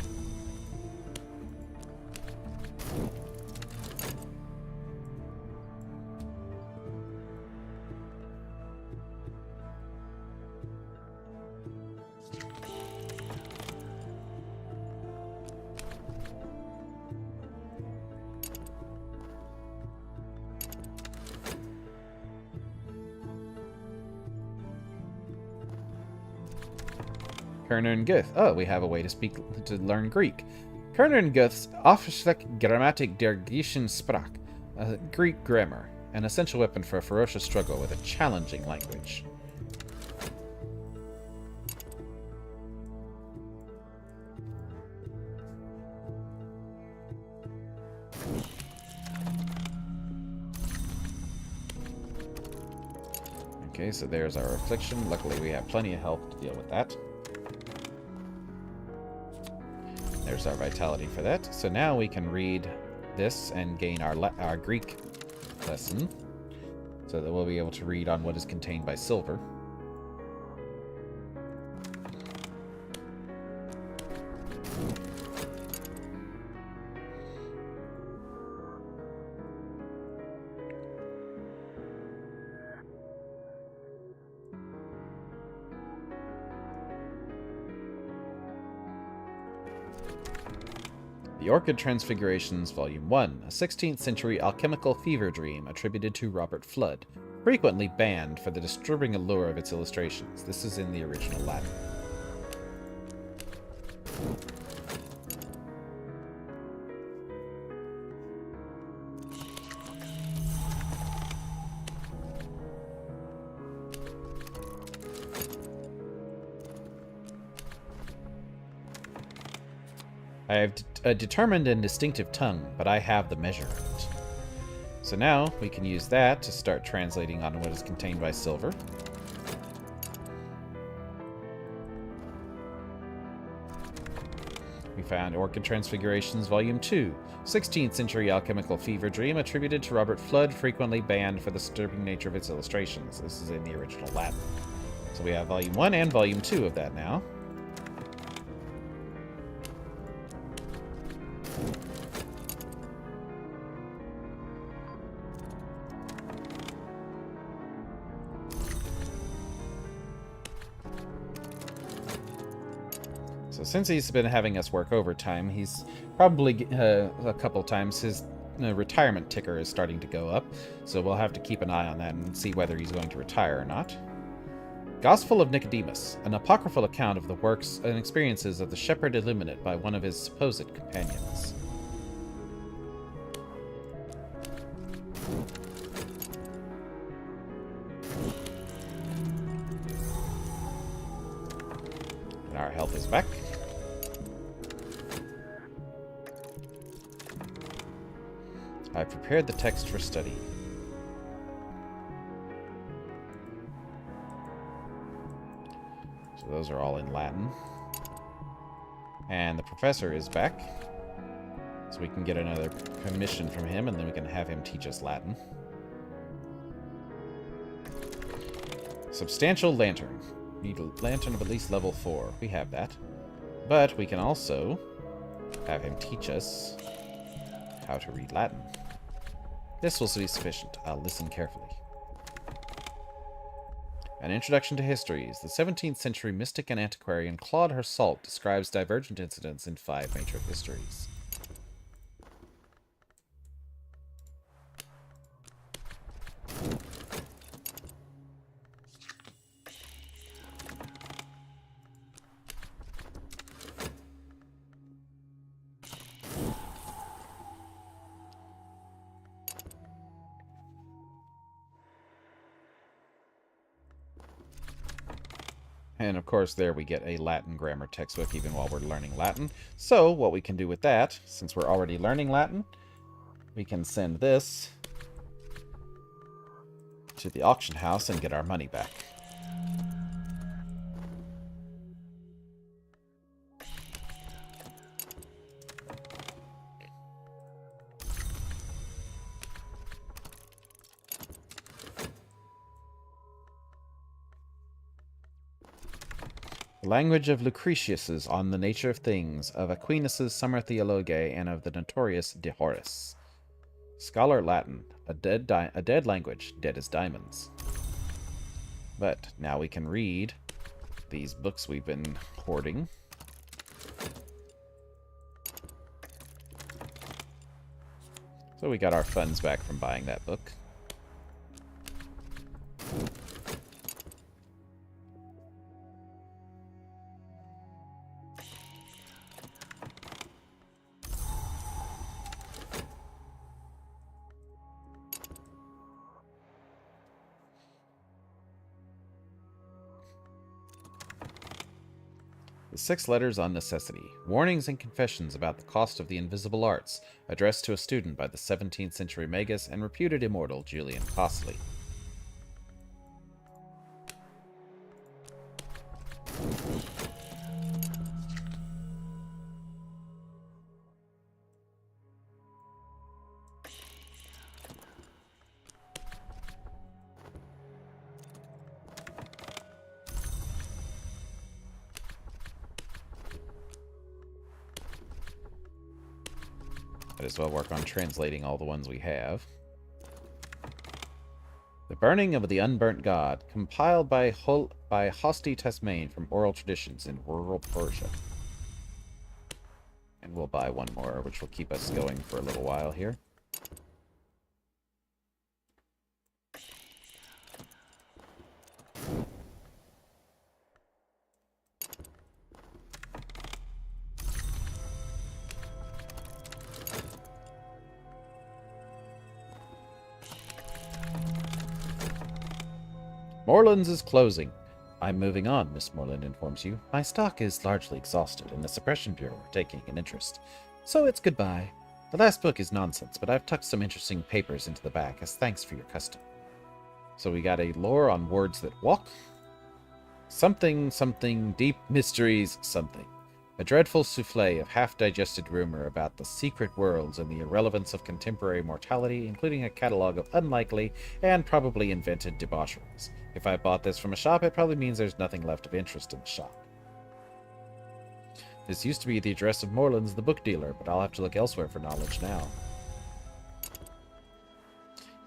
Kerner and Goethe. Oh, we have a way to learn Greek. Kerner and Goethe's Aufschlag Grammatik der Griechischen Sprache, a Greek grammar, an essential weapon for a ferocious struggle with a challenging language. Okay, so there's our affliction. Luckily, we have plenty of help to deal with that. There's our vitality for that. So now we can read this and gain our Greek lesson, so that we'll be able to read on what is contained by silver. The Orchid Transfigurations, Volume 1, a 16th century alchemical fever dream attributed to Robert Fludd, frequently banned for the disturbing allure of its illustrations. This is in the original Latin. I have a determined and distinctive tongue, but I have the measure of it. So now we can use that to start translating on what is contained by silver. We found Orchid Transfigurations, Volume 2, 16th Century Alchemical Fever Dream, attributed to Robert Flood, frequently banned for the disturbing nature of its illustrations. This is in the original Latin. So we have Volume 1 and Volume 2 of that now. So since he's been having us work overtime, he's probably a couple times his retirement ticker is starting to go up. So we'll have to keep an eye on that and see whether he's going to retire or not. Gospel of Nicodemus, an apocryphal account of the works and experiences of the shepherd illuminate by one of his supposed companions. And our health is back. I've prepared the text for study. So those are all in Latin. And the professor is back. So we can get another commission from him, and then we can have him teach us Latin. Substantial lantern. Need a lantern of at least level 4. We have that. But we can also have him teach us how to read Latin. This will be sufficient. I'll listen carefully. An Introduction to Histories. The 17th century mystic and antiquarian Claude Hersault describes divergent incidents in 5 major histories. And of course there we get a Latin grammar textbook even while we're learning Latin. So what we can do with that, since we're already learning Latin, we can send this to the auction house and get our money back. The language of Lucretius's On the Nature of Things, of Aquinas' Summa Theologiae, and of the notorious De Horis. Scholar Latin, a dead language, dead as diamonds. But now we can read these books we've been hoarding. So we got our funds back from buying that book. The 6 letters on necessity. Warnings and confessions about the cost of the invisible arts, addressed to a student by the 17th century magus and reputed immortal Julian Costley. Might as well work on translating all the ones we have. The Burning of the Unburnt God, compiled by Hosti Tasmain from oral traditions in rural Persia. And we'll buy one more, which will keep us going for a little while here. Morelands is closing. I'm moving on, Miss Moreland informs you. My stock is largely exhausted, and the Suppression Bureau are taking an interest. So it's goodbye. The last book is nonsense, but I've tucked some interesting papers into the back as thanks for your custom. So we got a lore on words that walk. Something, something, deep mysteries, something. A dreadful souffle of half-digested rumor about the secret worlds and the irrelevance of contemporary mortality, including a catalogue of unlikely and probably invented debaucheries. If I bought this from a shop, it probably means there's nothing left of interest in the shop. This used to be the address of Moreland's the book dealer, but I'll have to look elsewhere for knowledge now.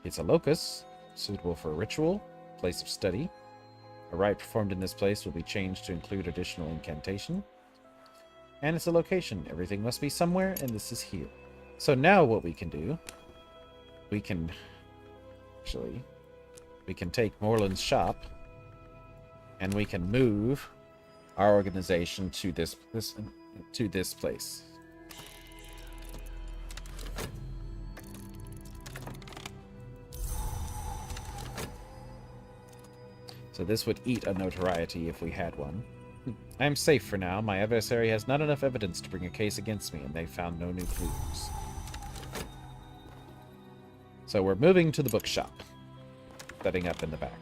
It's a locus, suitable for a ritual, place of study. A rite performed in this place will be changed to include additional incantation. And it's a location. Everything must be somewhere, and this is here. So now what we can do, we can take Moreland's shop, and we can move our organization to this place. So this would eat a notoriety if we had one. I am safe for now. My adversary has not enough evidence to bring a case against me, and they found no new clues. So we're moving to the bookshop. Setting up in the back.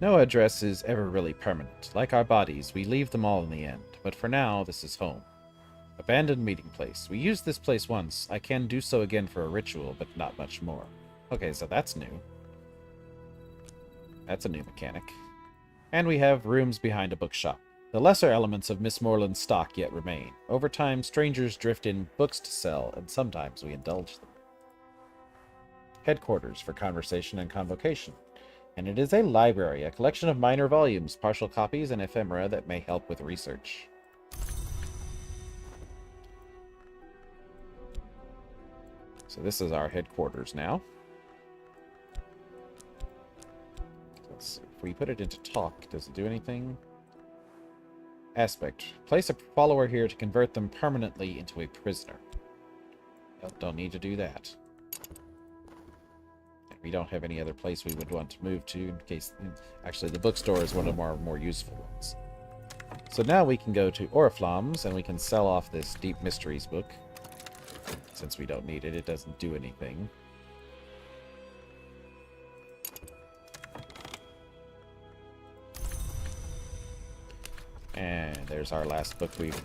No address is ever really permanent. Like our bodies, we leave them all in the end. But for now, this is home. Abandoned meeting place. We used this place once. I can do so again for a ritual, but not much more. Okay, so that's new. That's a new mechanic. And we have rooms behind a bookshop. The lesser elements of Miss Moreland's stock yet remain. Over time, strangers drift in books to sell, and sometimes we indulge them. Headquarters for conversation and convocation. And it is a library, a collection of minor volumes, partial copies, and ephemera that may help with research. So this is our headquarters now. Let's see. If we put it into talk, does it do anything? Aspect. Place a follower here to convert them permanently into a prisoner. Well, don't need to do that. We don't have any other place we would want to move to in case... Actually, the bookstore is one of our more useful ones. So now we can go to Oriflamme's and we can sell off this Deep Mysteries book. Since we don't need it, it doesn't do anything. And there's our last book we've...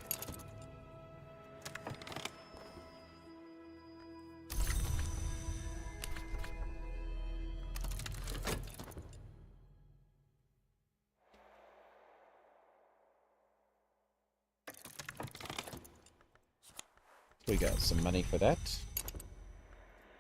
We got some money for that.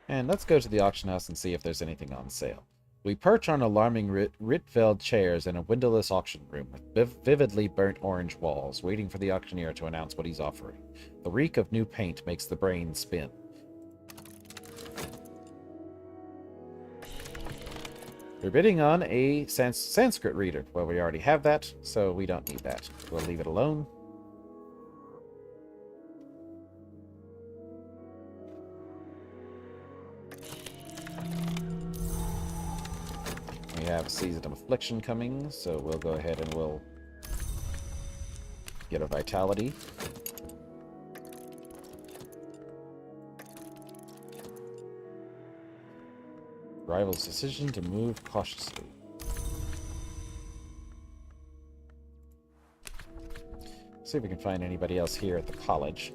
And let's go to the auction house and see if there's anything on sale. We perch on alarming Rietveld chairs in a windowless auction room with vividly burnt orange walls, waiting for the auctioneer to announce what he's offering. The reek of new paint makes the brain spin. We're bidding on a Sanskrit reader. Well, we already have that, so we don't need that. We'll leave it alone. We have a Season of Affliction coming, so we'll go ahead and we'll get a Vitality. Rival's decision to move cautiously. See if we can find anybody else here at the college.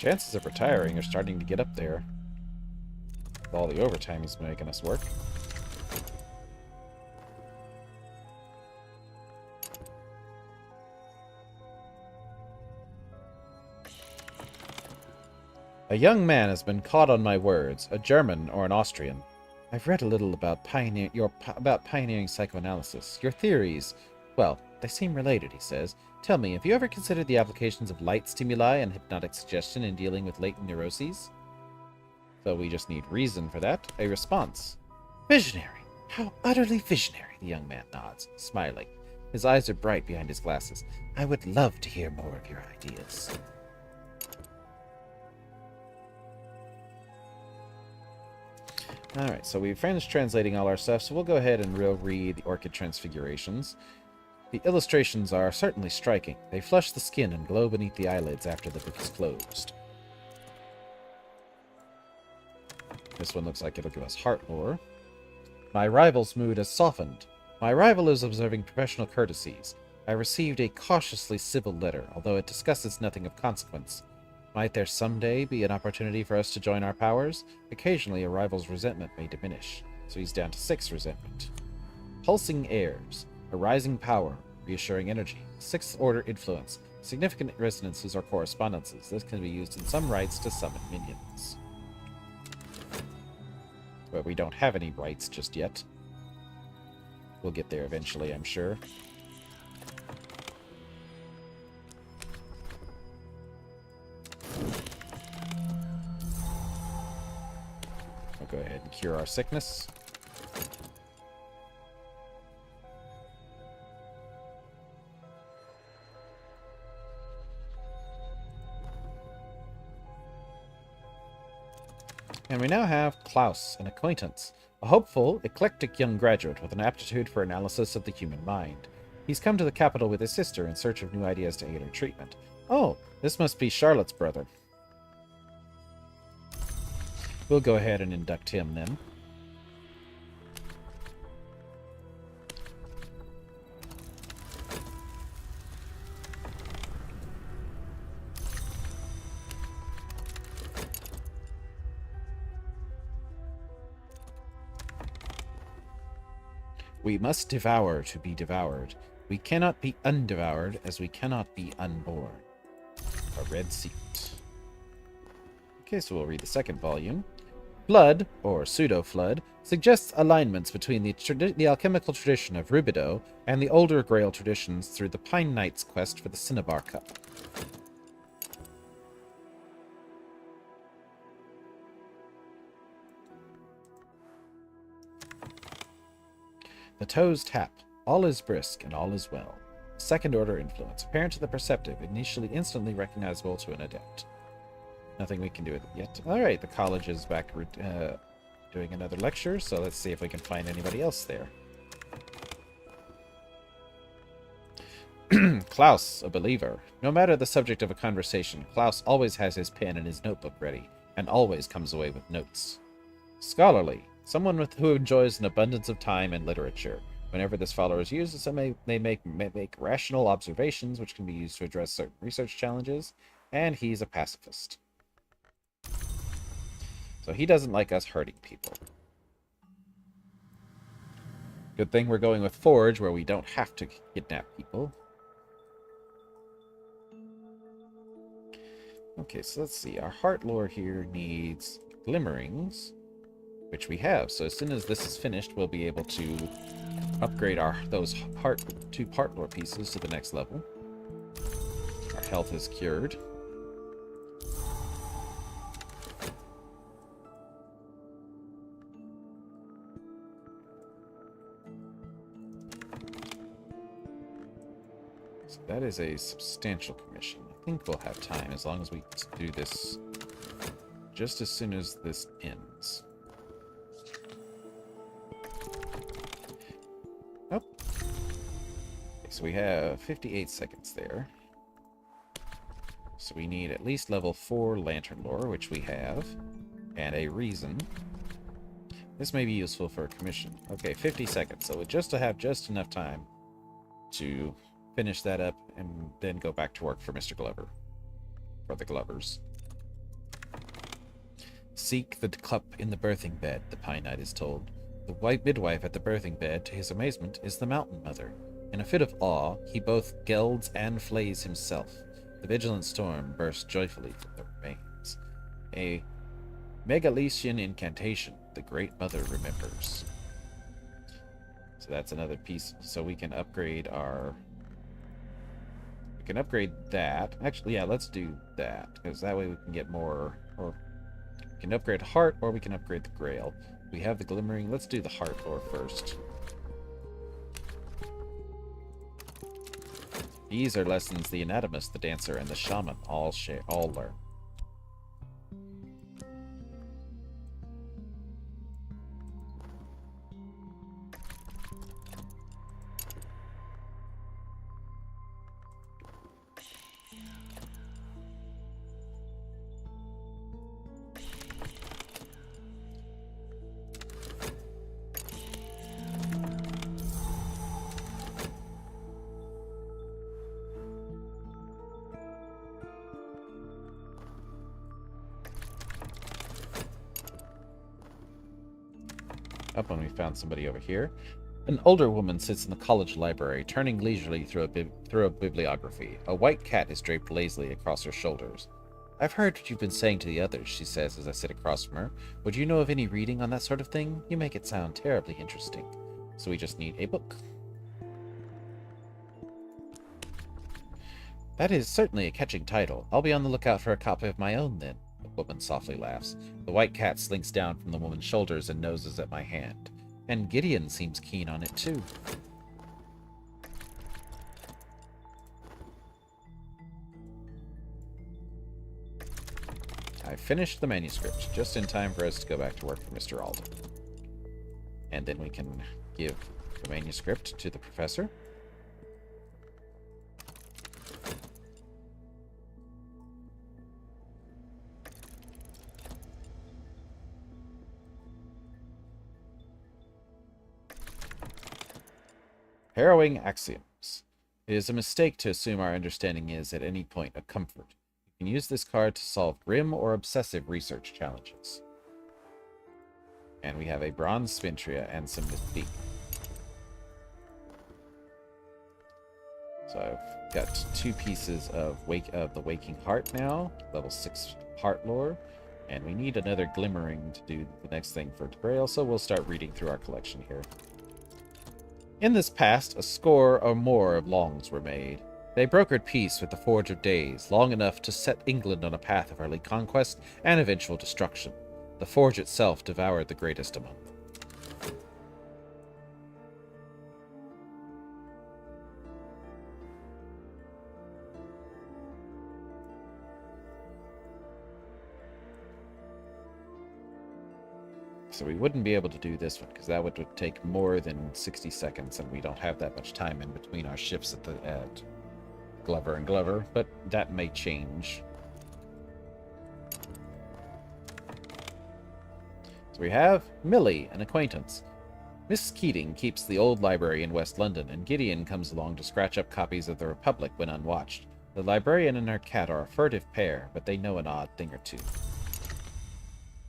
Chances of retiring are starting to get up there. With all the overtime he's been making us work. A young man has been caught on my words, a German or an Austrian. I've read a little about pioneering psychoanalysis. Your theories, well, they seem related, he says. Tell me, have you ever considered the applications of light stimuli and hypnotic suggestion in dealing with latent neuroses? So we just need reason for that. A response. Visionary! How utterly visionary, the young man nods, smiling. His eyes are bright behind his glasses. I would love to hear more of your ideas. Alright, so we've finished translating all our stuff, so we'll go ahead and read the orchid transfigurations. The illustrations are certainly striking. They flush the skin and glow beneath the eyelids after the book is closed. This one looks like it'll give us heart lore. My rival's mood has softened. My rival is observing professional courtesies. I received a cautiously civil letter, although it discusses nothing of consequence. Might there someday be an opportunity for us to join our powers? Occasionally, a rival's resentment may diminish, so he's down to 6 resentment. Pulsing airs, a rising power, reassuring energy, 6th order influence, significant resonances or correspondences. This can be used in some rites to summon minions. But we don't have any rites just yet. We'll get there eventually, I'm sure. We'll go ahead and cure our sickness. And we now have Klaus, an acquaintance, a hopeful, eclectic young graduate with an aptitude for analysis of the human mind. He's come to the capital with his sister in search of new ideas to aid her treatment. Oh, this must be Charlotte's brother. We'll go ahead and induct him then. We must devour to be devoured. We cannot be undevoured, as we cannot be unborn. A red secret. Okay, so we'll read the second volume. Flood, or pseudo-flood, suggests alignments between the alchemical tradition of Rubidoux and the older Grail traditions through the Pine Knight's quest for the Cinnabar Cup. The toes tap. All is brisk and all is well. Second order influence, apparent to the perceptive, initially instantly recognizable to an adept. Nothing we can do with it yet. Alright, the college is back doing another lecture, so let's see if we can find anybody else there. Klaus, a believer. No matter the subject of a conversation, Klaus always has his pen and his notebook ready, and always comes away with notes. Scholarly. Someone who enjoys an abundance of time and literature. Whenever this follower is used, they make rational observations which can be used to address certain research challenges, and he's a pacifist. So he doesn't like us hurting people. Good thing we're going with Forge, where we don't have to kidnap people. Okay, so let's see. Our heart lore here needs glimmerings, which we have. So as soon as this is finished, we'll be able to upgrade those two heart lore pieces to the next level. Our health is cured. So that is a substantial commission. I think we'll have time as long as we do this just as soon as this ends. Oh. Okay, so we have 58 seconds there. So we need at least level 4 lantern lore, which we have, and a reason. This may be useful for a commission. Okay, 50 seconds. So just to have just enough time to finish that up and then go back to work for Mr. Glover. For the Glovers. Seek the cup in the birthing bed, the Pine Knight is told. The white midwife at the birthing bed, to his amazement, is the Mountain Mother. In a fit of awe, he both gelds and flays himself. The vigilant storm bursts joyfully from the remains. A Megalesian incantation, the Great Mother remembers. So that's another piece. So we can upgrade our... We can upgrade that. Actually, yeah, let's do that. Because that way we can get more... Or we can upgrade Heart, or we can upgrade the Grail. We have the Glimmering. Let's do the Heart lore first. These are lessons the Anatomist, the Dancer, and the Shaman all learn. Up when we found somebody over here. An older woman sits in the college library, turning leisurely through a bibliography. A white cat is draped lazily across her shoulders. I've heard what you've been saying to the others, she says as I sit across from her. Would you know of any reading on that sort of thing? You make it sound terribly interesting. So we just need a book. That is certainly a catching title. I'll be on the lookout for a copy of my own, then. The woman softly laughs. The white cat slinks down from the woman's shoulders and noses at my hand. And Gideon seems keen on it, too. I finished the manuscript, just in time for us to go back to work for Mr. Alden. And then we can give the manuscript to the professor. Harrowing axioms. It is a mistake to assume our understanding is, at any point, a comfort. You can use this card to solve grim or obsessive research challenges. And we have a bronze Spintria and some Mystique. So I've got 2 pieces of the Waking Heart now, level 6 Heart lore, and we need another Glimmering to do the next thing for Grail, so we'll start reading through our collection here. In this past, a score or more of longs were made. They brokered peace with the Forge of Days, long enough to set England on a path of early conquest and eventual destruction. The Forge itself devoured the greatest among them. So we wouldn't be able to do this one, because that would take more than 60 seconds, and we don't have that much time in between our shifts at Glover and Glover, but that may change. So we have Millie, an acquaintance. Miss Keating keeps the old library in West London, and Gideon comes along to scratch up copies of the Republic when unwatched. The librarian and her cat are a furtive pair, but they know an odd thing or two.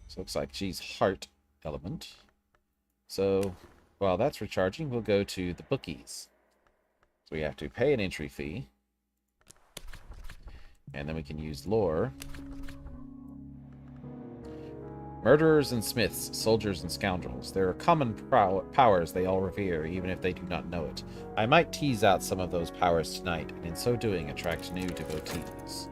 So looks like she's Heart element. So while that's recharging, we'll go to the bookies. So we have to pay an entry fee, and then we can use lore. Murderers and smiths, soldiers and scoundrels. There are common powers they all revere, even if they do not know it. I might tease out some of those powers tonight, and in so doing attract new devotees.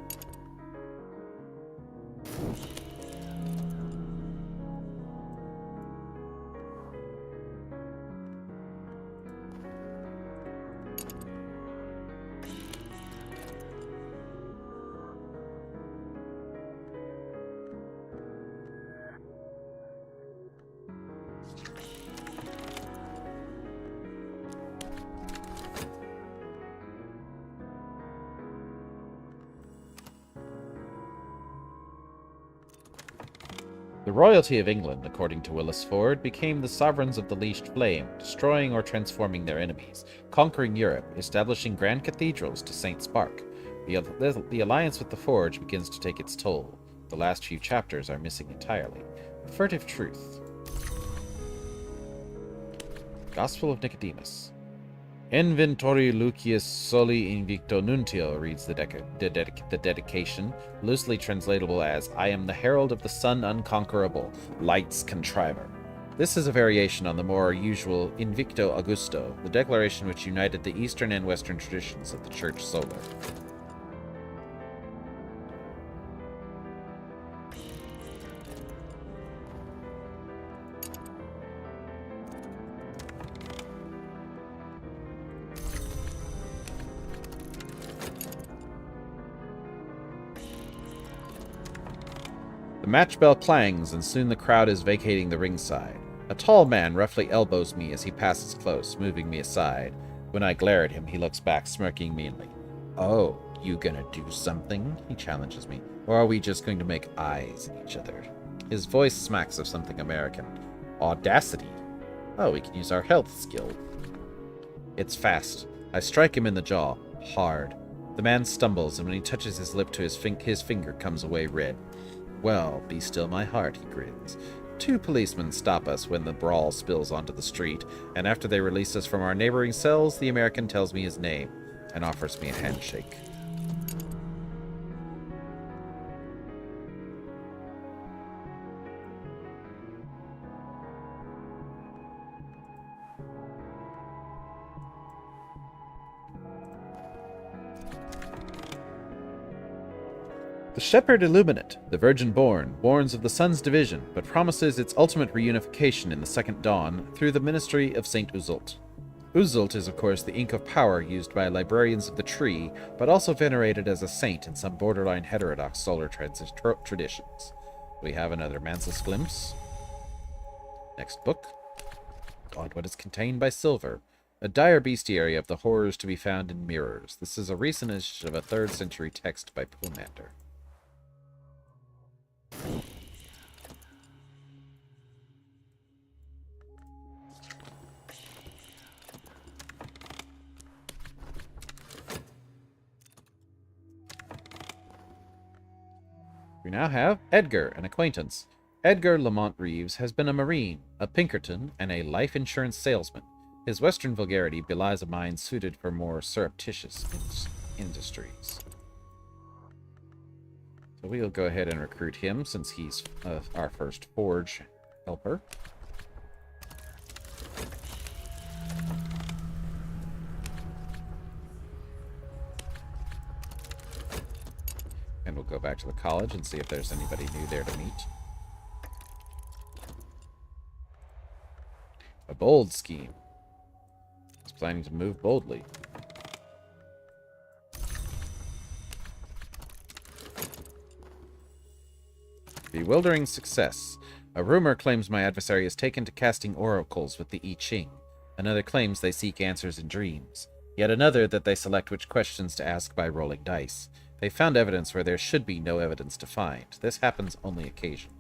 The royalty of England, according to Willis Ford, became the sovereigns of the leashed flame, destroying or transforming their enemies, conquering Europe, establishing grand cathedrals to St. Spark. The alliance with the Forge begins to take its toll. The last few chapters are missing entirely. A furtive truth. Gospel of Nicodemus. Inventori Lucius soli invicto nuntio, reads the dedication, loosely translatable as, I am the herald of the sun unconquerable, light's contriver. This is a variation on the more usual Invicto Augusto, the declaration which united the Eastern and Western traditions of the Church Solar. The match bell clangs, and soon the crowd is vacating the ringside. A tall man roughly elbows me as he passes close, moving me aside. When I glare at him, he looks back, smirking meanly. Oh, you gonna do something? He challenges me. Or are we just going to make eyes at each other? His voice smacks of something American. Audacity. Oh, we can use our health skill. It's fast. I strike him in the jaw. Hard. The man stumbles, and when he touches his lip to his finger comes away red. Well, be still my heart, he grins. 2 policemen stop us when the brawl spills onto the street, and after they release us from our neighboring cells, the American tells me his name and offers me a handshake. The Shepherd Illuminate, the Virgin Born, warns of the Sun's division, but promises its ultimate reunification in the Second Dawn through the ministry of Saint Uzult. Uzult is, of course, the ink of power used by librarians of the tree, but also venerated as a saint in some borderline heterodox solar traditions. We have another Mansus glimpse. Next book. God, what is contained by silver? A dire bestiary of the horrors to be found in mirrors. This is a recent issue of a 3rd century text by Pomander. We now have Edgar, an acquaintance. Edgar Lamont Reeves has been a Marine, a Pinkerton, and a life insurance salesman. His Western vulgarity belies a mind suited for more surreptitious industries. So we'll go ahead and recruit him since he's our first Forge helper. And we'll go back to the college and see if there's anybody new there to meet. A bold scheme. He's planning to move boldly. Bewildering success. A rumor claims my adversary is taken to casting oracles with the I Ching. Another claims they seek answers in dreams. Yet another that they select which questions to ask by rolling dice. They found evidence where there should be no evidence to find. This happens only occasionally.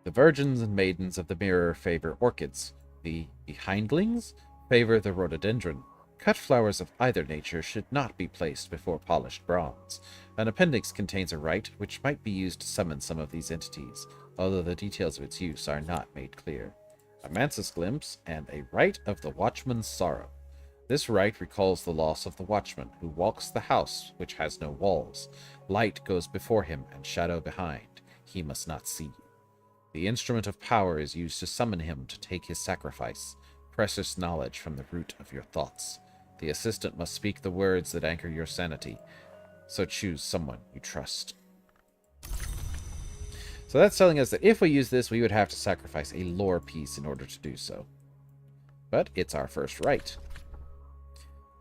The virgins and maidens of the mirror favor orchids. The behindlings favor the rhododendron. Cut flowers of either nature should not be placed before polished bronze. An appendix contains a rite which might be used to summon some of these entities, although the details of its use are not made clear. A Mansus glimpse, and a rite of the watchman's sorrow. This rite recalls the loss of the watchman, who walks the house which has no walls. Light goes before him, and shadow behind. He must not see you. The instrument of power is used to summon him to take his sacrifice, precious knowledge from the root of your thoughts. The assistant must speak the words that anchor your sanity, so choose someone you trust. So that's telling us that if we use this, we would have to sacrifice a lore piece in order to do so. But it's our first rite.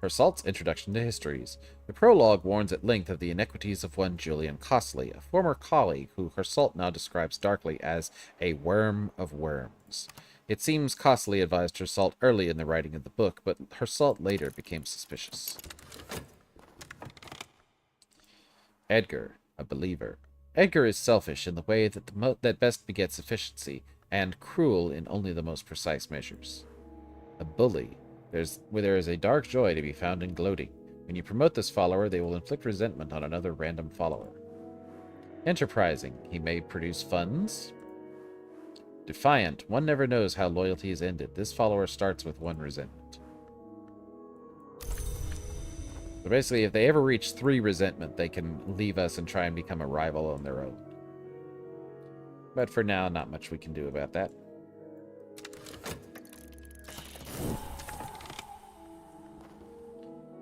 Hersalt's Introduction to Histories. The prologue warns at length of the iniquities of one Julian Costley, a former colleague who Hersalt now describes darkly as a worm of worms. It seems Costley advised Hersalt early in the writing of the book, but Hersalt later became suspicious. Edgar, a believer. Edgar is selfish in the way that best begets efficiency, and cruel in only the most precise measures. A bully. There is a dark joy to be found in gloating. When you promote this follower, they will inflict resentment on another random follower. Enterprising. He may produce funds. Defiant. One never knows how loyalty is ended. This follower starts with 1 resentment. So basically, if they ever reach 3 resentment, they can leave us and try and become a rival on their own. But for now, not much we can do about that.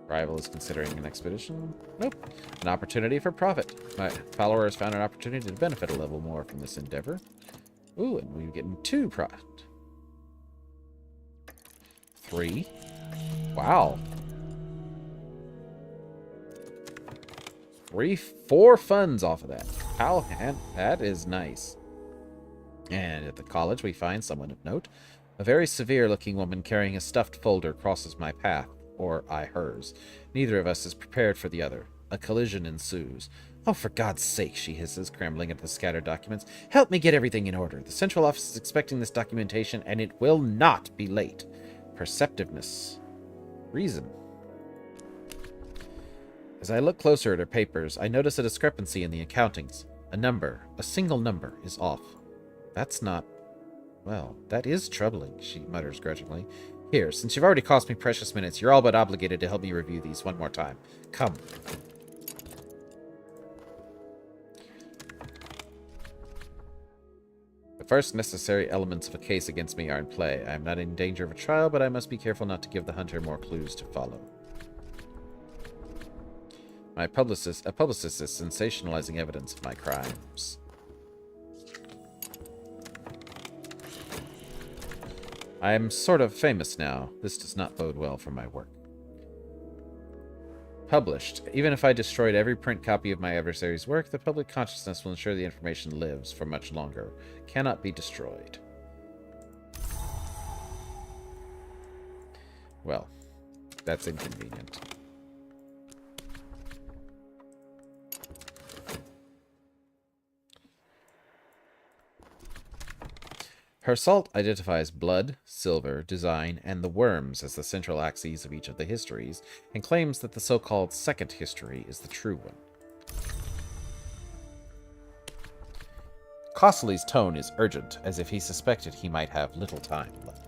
Rival is considering an expedition. Nope. An opportunity for profit. My follower has found an opportunity to benefit a level more from this endeavor. Ooh, and we're getting 2 profit. 3. Wow. 4 funds off of that. That is nice. And at the college, we find someone of note. A very severe-looking woman carrying a stuffed folder crosses my path. Or I hers. Neither of us is prepared for the other. A collision ensues. Oh, for God's sake, she hisses, scrambling at the scattered documents. Help me get everything in order. The central office is expecting this documentation, and it will not be late. Perceptiveness. Reason. As I look closer at her papers, I notice a discrepancy in the accountings. A single number, is off. That's not... Well, that is troubling, she mutters grudgingly. Here, since you've already cost me precious minutes, you're all but obligated to help me review these one more time. Come. The first necessary elements of a case against me are in play. I am not in danger of a trial, but I must be careful not to give the hunter more clues to follow. A publicist is sensationalizing evidence of my crimes. I am sort of famous now. This does not bode well for my work. Published. Even if I destroyed every print copy of my adversary's work, the public consciousness will ensure the information lives for much longer. Cannot be destroyed. Well, that's inconvenient. Her salt identifies blood, silver, design, and the worms as the central axes of each of the histories, and claims that the so-called second history is the true one. Costly's tone is urgent, as if he suspected he might have little time left.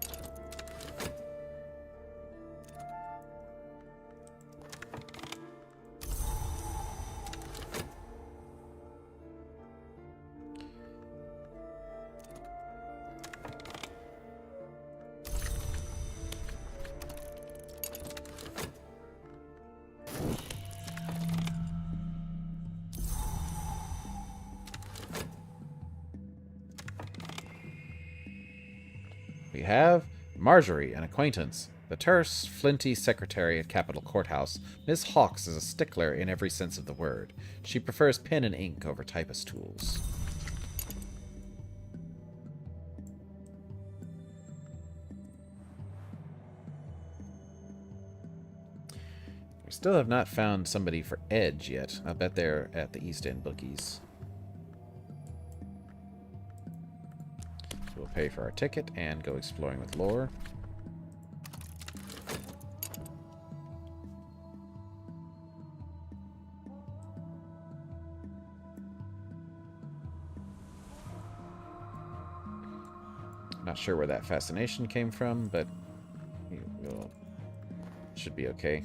We have Marjorie, an acquaintance. The terse, flinty secretary at Capitol Courthouse, Miss Hawks is a stickler in every sense of the word. She prefers pen and ink over typist tools. We still have not found somebody for Edge yet. I bet they're at the East End bookies. We'll pay for our ticket and go exploring with Lore. Not sure where that fascination came from, but should be okay.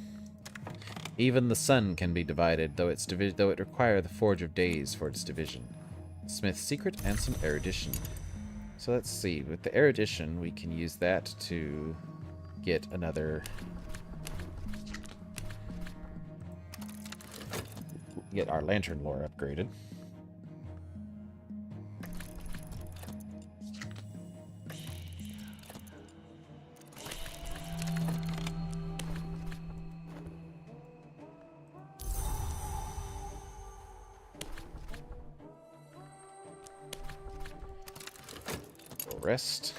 Even the sun can be divided, though it require the Forge of Days for its division. Smith's secret and some erudition. So let's see, with the erudition, we can use that to get another... get our lantern lore upgraded. Rest.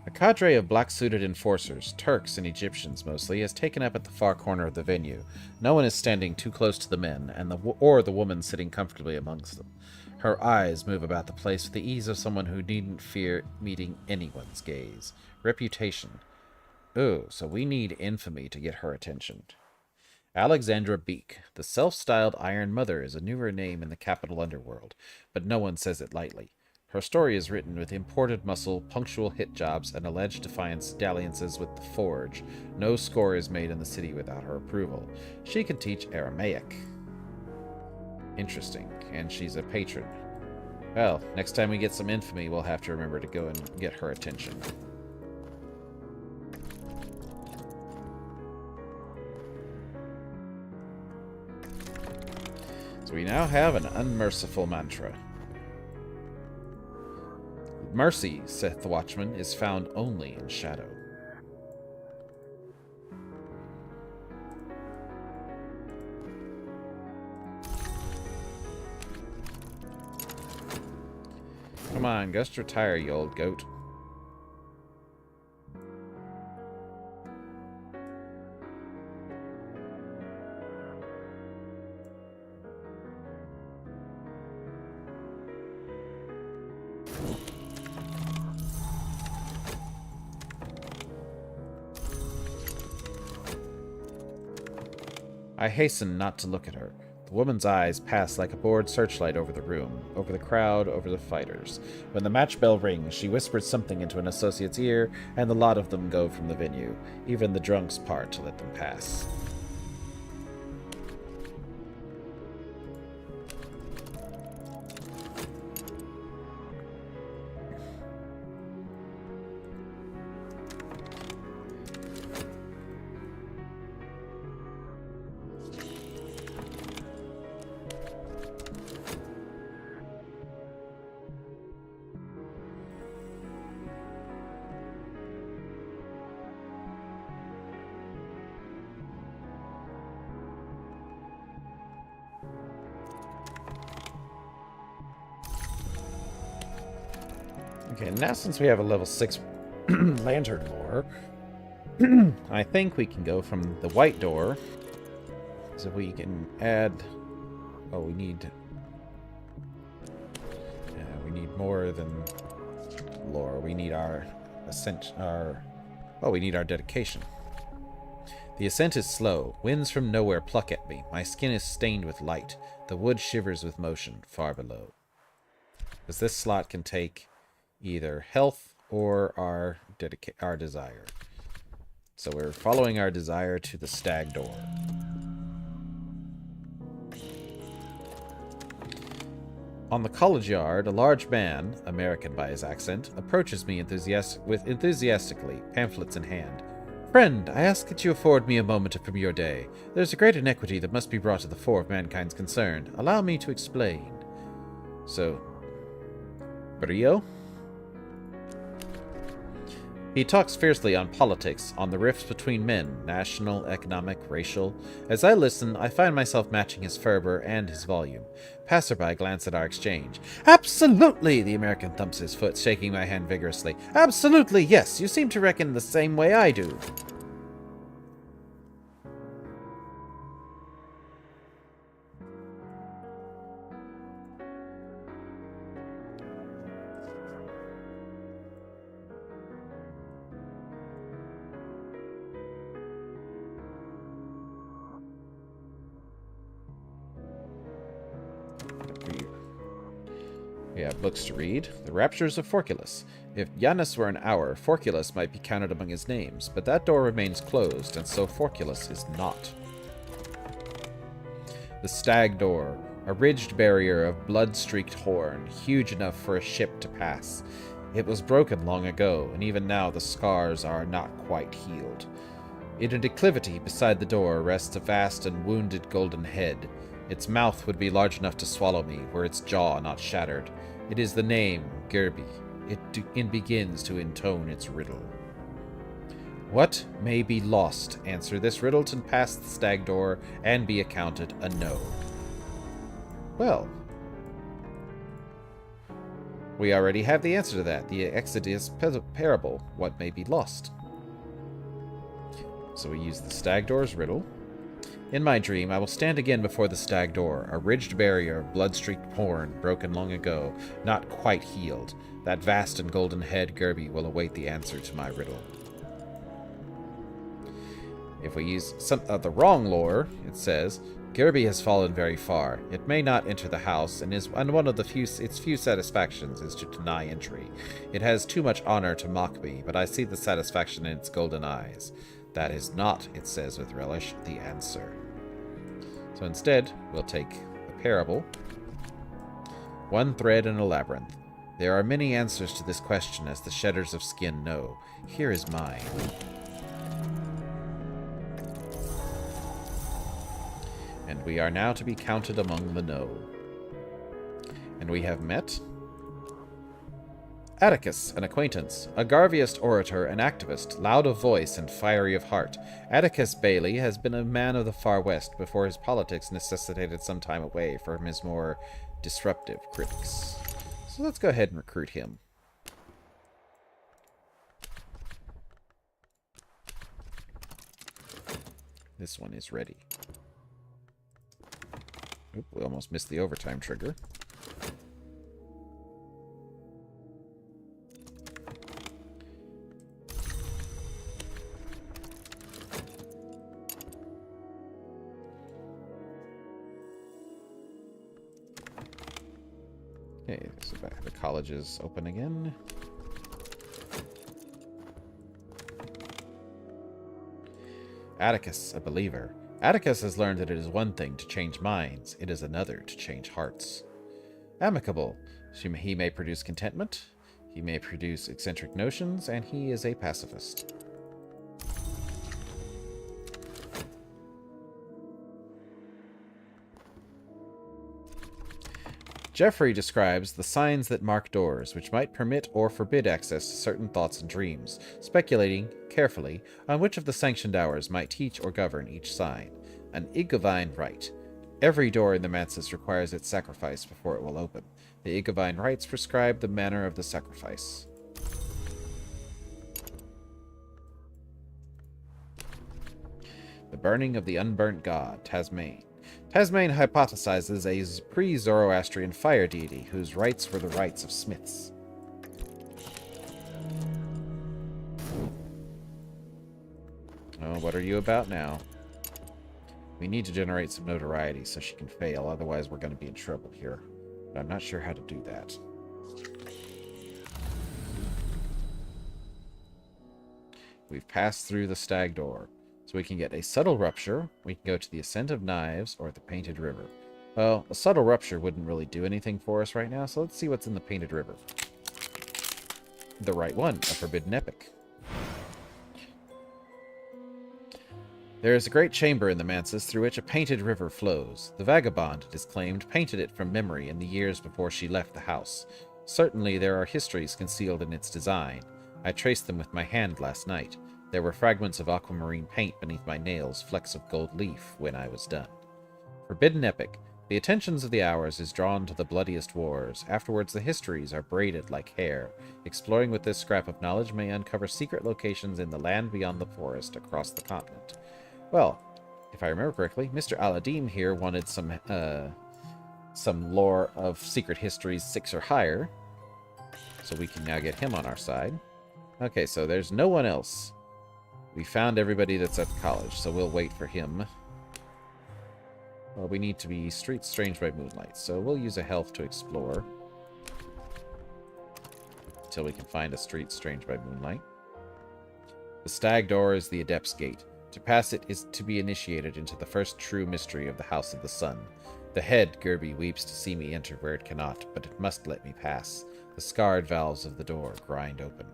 A cadre of black-suited enforcers, Turks and Egyptians mostly, has taken up at the far corner of the venue. No one is standing too close to the men, or the woman sitting comfortably amongst them. Her eyes move about the place with the ease of someone who needn't fear meeting anyone's gaze. Reputation. Ooh, so we need infamy to get her attention. Alexandra Beek, the self-styled Iron Mother, is a newer name in the capital underworld, but no one says it lightly. Her story is written with imported muscle, punctual hit jobs, and alleged defiance dalliances with the Forge. No score is made in the city without her approval. She can teach Aramaic. Interesting. And she's a patron. Well, next time we get some infamy, we'll have to remember to go and get her attention. So we now have an unmerciful mantra. Mercy, saith the watchman, is found only in shadow. Come on, just retire, you old goat. I hasten not to look at her. The woman's eyes pass like a bored searchlight over the room, over the crowd, over the fighters. When the match bell rings, she whispers something into an associate's ear, and the lot of them go from the venue. Even the drunks part to let them pass. Okay, now since we have a level 6 lantern lore, I think we can go from the white door. So we can add... Oh, we need... Yeah, we need more than lore. We need our ascent... Oh, we need our dedication. The ascent is slow. Winds from nowhere pluck at me. My skin is stained with light. The wood shivers with motion far below. Because this slot can take either health or our desire. So we're following our desire to the stag door. On the college yard, a large man, American by his accent, approaches me enthusiastically, pamphlets in hand. Friend, I ask that you afford me a moment from your day. There's a great inequity that must be brought to the fore of mankind's concern. Allow me to explain. So, Brio? He talks fiercely on politics, on the rifts between men, national, economic, racial. As I listen, I find myself matching his fervor and his volume. Passerby glance at our exchange. Absolutely! The American thumps his foot, shaking my hand vigorously. Absolutely, yes! You seem to reckon the same way I do. We have books to read. The Raptures of Forculus. If Janus were an hour, Forculus might be counted among his names, but that door remains closed, and so Forculus is not. The Stag Door, a ridged barrier of blood-streaked horn, huge enough for a ship to pass. It was broken long ago, and even now the scars are not quite healed. In a declivity beside the door rests a vast and wounded golden head. Its mouth would be large enough to swallow me, were its jaw not shattered. It is the name, Gerby. It begins to intone its riddle. What may be lost? Answer this riddle to pass the stag door and be accounted a no. Well, we already have the answer to that. The Exodus parable. What may be lost? So we use the stag door's riddle. In my dream, I will stand again before the stag door, a ridged barrier of blood-streaked horn, broken long ago, not quite healed. That vast and golden head Gerby will await the answer to my riddle. If we use the wrong lore, it says, Gerby has fallen very far. It may not enter the house, and one of its few satisfactions is to deny entry. It has too much honor to mock me, but I see the satisfaction in its golden eyes. That is not, it says with relish, the answer. So instead, we'll take the parable. One thread in a labyrinth. There are many answers to this question, as the shedders of skin know. Here is mine. And we are now to be counted among the know. And we have met Atticus, an acquaintance, a Garviest orator and activist, loud of voice and fiery of heart. Atticus Bailey has been a man of the far west before his politics necessitated some time away from his more disruptive critics. So let's go ahead and recruit him. This one is ready. Oop, we almost missed the overtime trigger. Okay, so the college is open again. Atticus, a believer. Atticus has learned that it is one thing to change minds, it is another to change hearts. Amicable. He may produce contentment, he may produce eccentric notions, and he is a pacifist. Geoffrey describes the signs that mark doors, which might permit or forbid access to certain thoughts and dreams, speculating, carefully, on which of the sanctioned hours might teach or govern each sign. An Igavine rite. Every door in the mansis requires its sacrifice before it will open. The Igavine rites prescribe the manner of the sacrifice. The burning of the unburnt god, Tasmain. Tasmain hypothesizes a pre-Zoroastrian fire deity whose rites were the rites of smiths. Oh, what are you about now? We need to generate some notoriety so she can fail, otherwise we're going to be in trouble here. But I'm not sure how to do that. We've passed through the stag door. So we can get a subtle rupture, we can go to the Ascent of Knives, or the Painted River. Well, a subtle rupture wouldn't really do anything for us right now, so let's see what's in the Painted River. The right one, a Forbidden Epic. There is a great chamber in the mansis through which a painted river flows. The vagabond, it is claimed, painted it from memory in the years before she left the house. Certainly there are histories concealed in its design. I traced them with my hand last night. There were fragments of aquamarine paint beneath my nails, flecks of gold leaf, when I was done. Forbidden Epic. The attentions of the hours is drawn to the bloodiest wars. Afterwards the histories are braided like hair. Exploring with this scrap of knowledge may uncover secret locations in the land beyond the forest across the continent. Well, if I remember correctly, Mr. Aladim here wanted some lore of secret histories 6 or higher. So we can now get him on our side. Okay, so there's no one else. We found everybody that's at the college, so we'll wait for him. Well, we need to be Street Strange by Moonlight, so we'll use a health to explore. Until we can find a Street Strange by Moonlight. The Stag Door is the Adept's Gate. To pass it is to be initiated into the first true mystery of the House of the Sun. The head, Gerby, weeps to see me enter where it cannot, but it must let me pass. The scarred valves of the door grind open.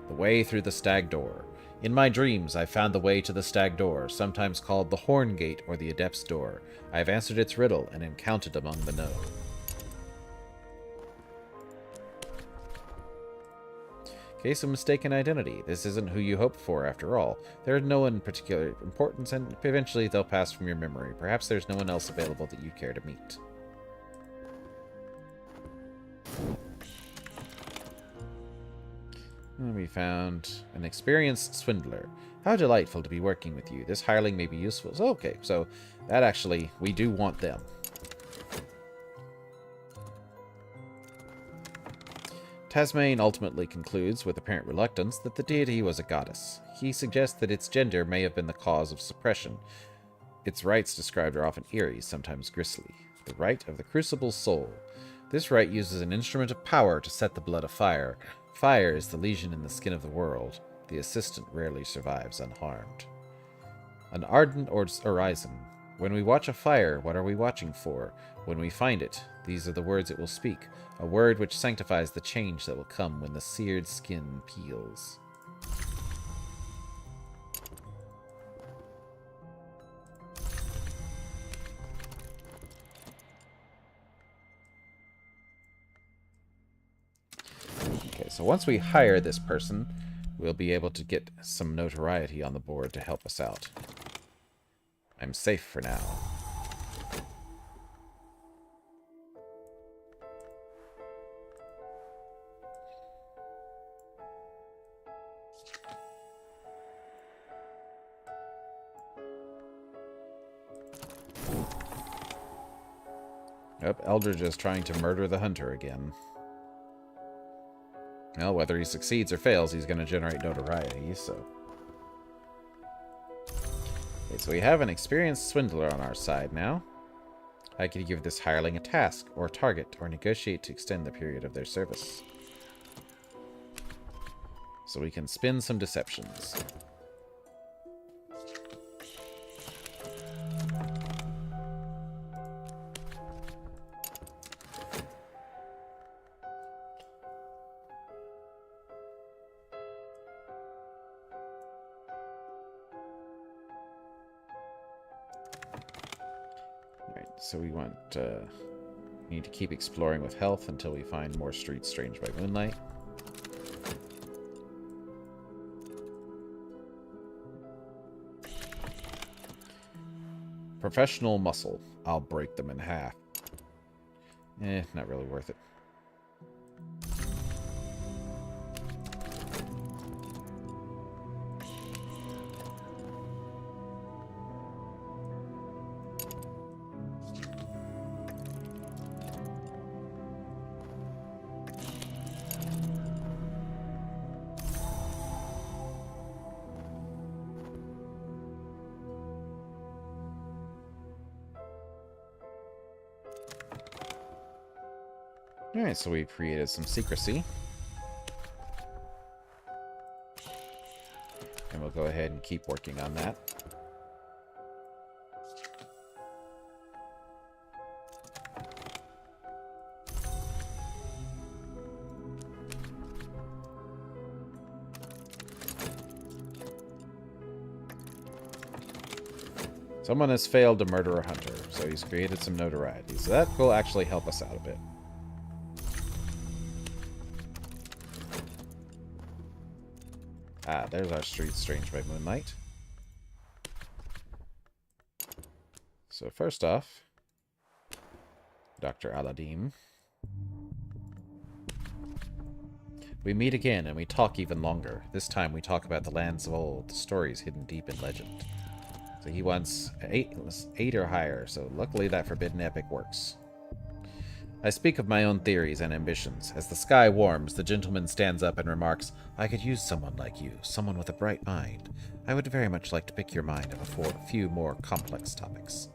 The way through the Stag Door. In my dreams, I found the way to the Stag Door, sometimes called the Horn Gate or the Adept's Door. I have answered its riddle and am counted among the know. Case of mistaken identity. This isn't who you hoped for, after all. There is no one in particular importance, and eventually they'll pass from your memory. Perhaps there's no one else available that you care to meet. And we found an experienced swindler. How delightful to be working with you. This hireling may be useful. So, okay, so that actually, we do want them. Tasmane ultimately concludes, with apparent reluctance, that the deity was a goddess. He suggests that its gender may have been the cause of suppression. Its rites described are often eerie, sometimes grisly. The rite of the crucible soul. This rite uses an instrument of power to set the blood afire. Fire is the lesion in the skin of the world. The assistant rarely survives unharmed. An ardent horizon. When we watch a fire, what are we watching for? When we find it, these are the words it will speak. A word which sanctifies the change that will come when the seared skin peels. Okay, so once we hire this person, we'll be able to get some notoriety on the board to help us out. I'm safe for now. Oh, Eldridge is trying to murder the hunter again. Well, whether he succeeds or fails, he's going to generate notoriety, so... Okay, so we have an experienced swindler on our side now. I could give this hireling a task, or target, or negotiate to extend the period of their service. So we can spin some deceptions. So we need to keep exploring with health until we find more streets strange by moonlight. Professional muscle. I'll break them in half. Not really worth it. Alright, so we've created some secrecy. And we'll go ahead and keep working on that. Someone has failed to murder a hunter, so he's created some notoriety. So that will actually help us out a bit. Ah, there's our street strange by moonlight. So first off, Dr. Aladdin. We meet again and we talk even longer. This time we talk about the lands of old, the stories hidden deep in legend. So he wants 8 or higher, so luckily that forbidden epic works. I speak of my own theories and ambitions. As the sky warms, the gentleman stands up and remarks, I could use someone like you, someone with a bright mind. I would very much like to pick your mind of a few more complex topics.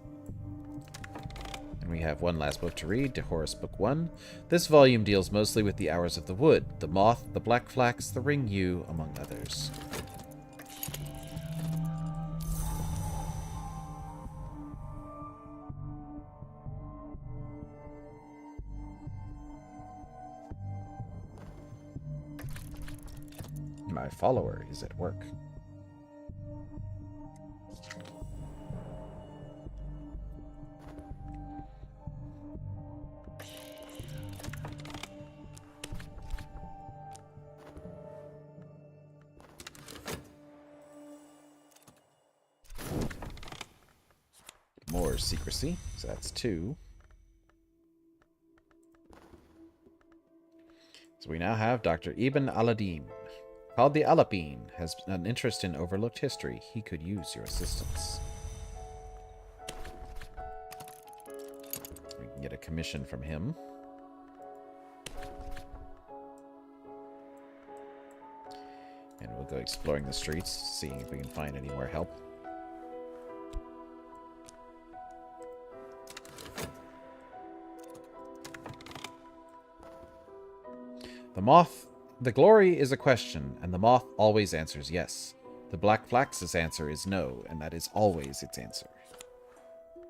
And we have one last book to read, De Horace Book 1. This volume deals mostly with the hours of the wood, the moth, the black flax, the ring yew, among others. My follower is at work. More secrecy, so that's 2. So we now have Dr. Ibn Aladdin. called the Alapine, has an interest in overlooked history. He could use your assistance. We can get a commission from him. And we'll go exploring the streets, seeing if we can find any more help. The glory is a question, and the moth always answers yes. The black flax's answer is no, and that is always its answer.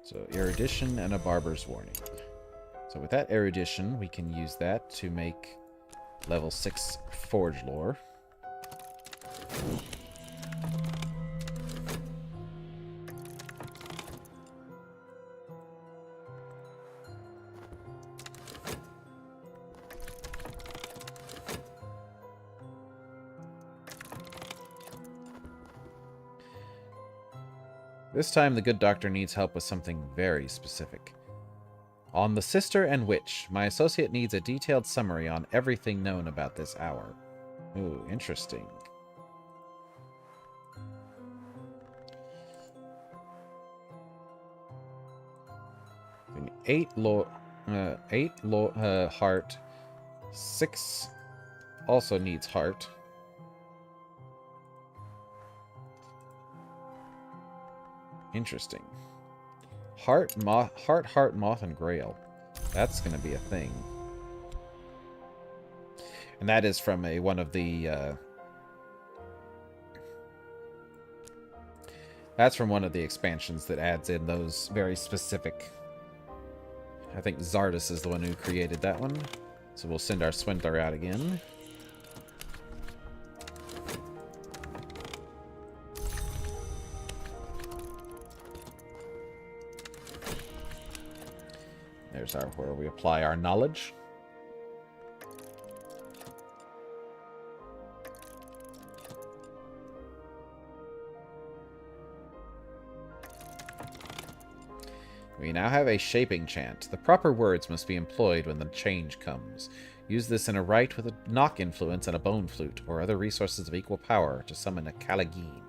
So, erudition and a barber's warning. So with that erudition, we can use that to make level 6 forge lore. This time, the good doctor needs help with something very specific. On the Sister and Witch, my associate needs a detailed summary on everything known about this hour. Ooh, interesting. Eight heart. 6 also needs heart. Interesting. Heart, moth, and grail. That's going to be a thing. And that is from one of the... that's from one of the expansions that adds in those very specific... I think Zardus is the one who created that one. So we'll send our Swindler out again. There's where we apply our knowledge. We now have a shaping chant. The proper words must be employed when the change comes. Use this in a rite with a knock influence and a bone flute, or other resources of equal power, to summon a Caligine.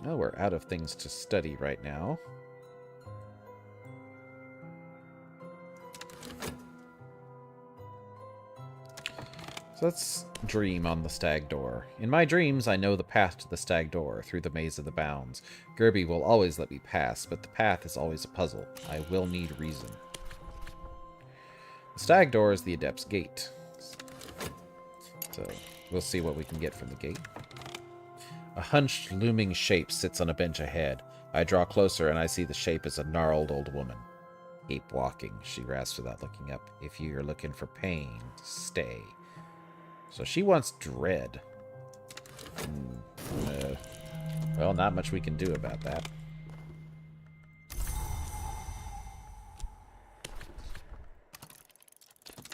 Oh, we're out of things to study right now. So let's dream on the stag door. In my dreams, I know the path to the stag door, through the maze of the bounds. Gerby will always let me pass, but the path is always a puzzle. I will need reason. The stag door is the Adept's Gate. So we'll see what we can get from the gate. A hunched, looming shape sits on a bench ahead. I draw closer, and I see the shape is a gnarled old woman. Keep walking, she rasps without looking up. If you're looking for pain, stay. So she wants dread. Well, not much we can do about that.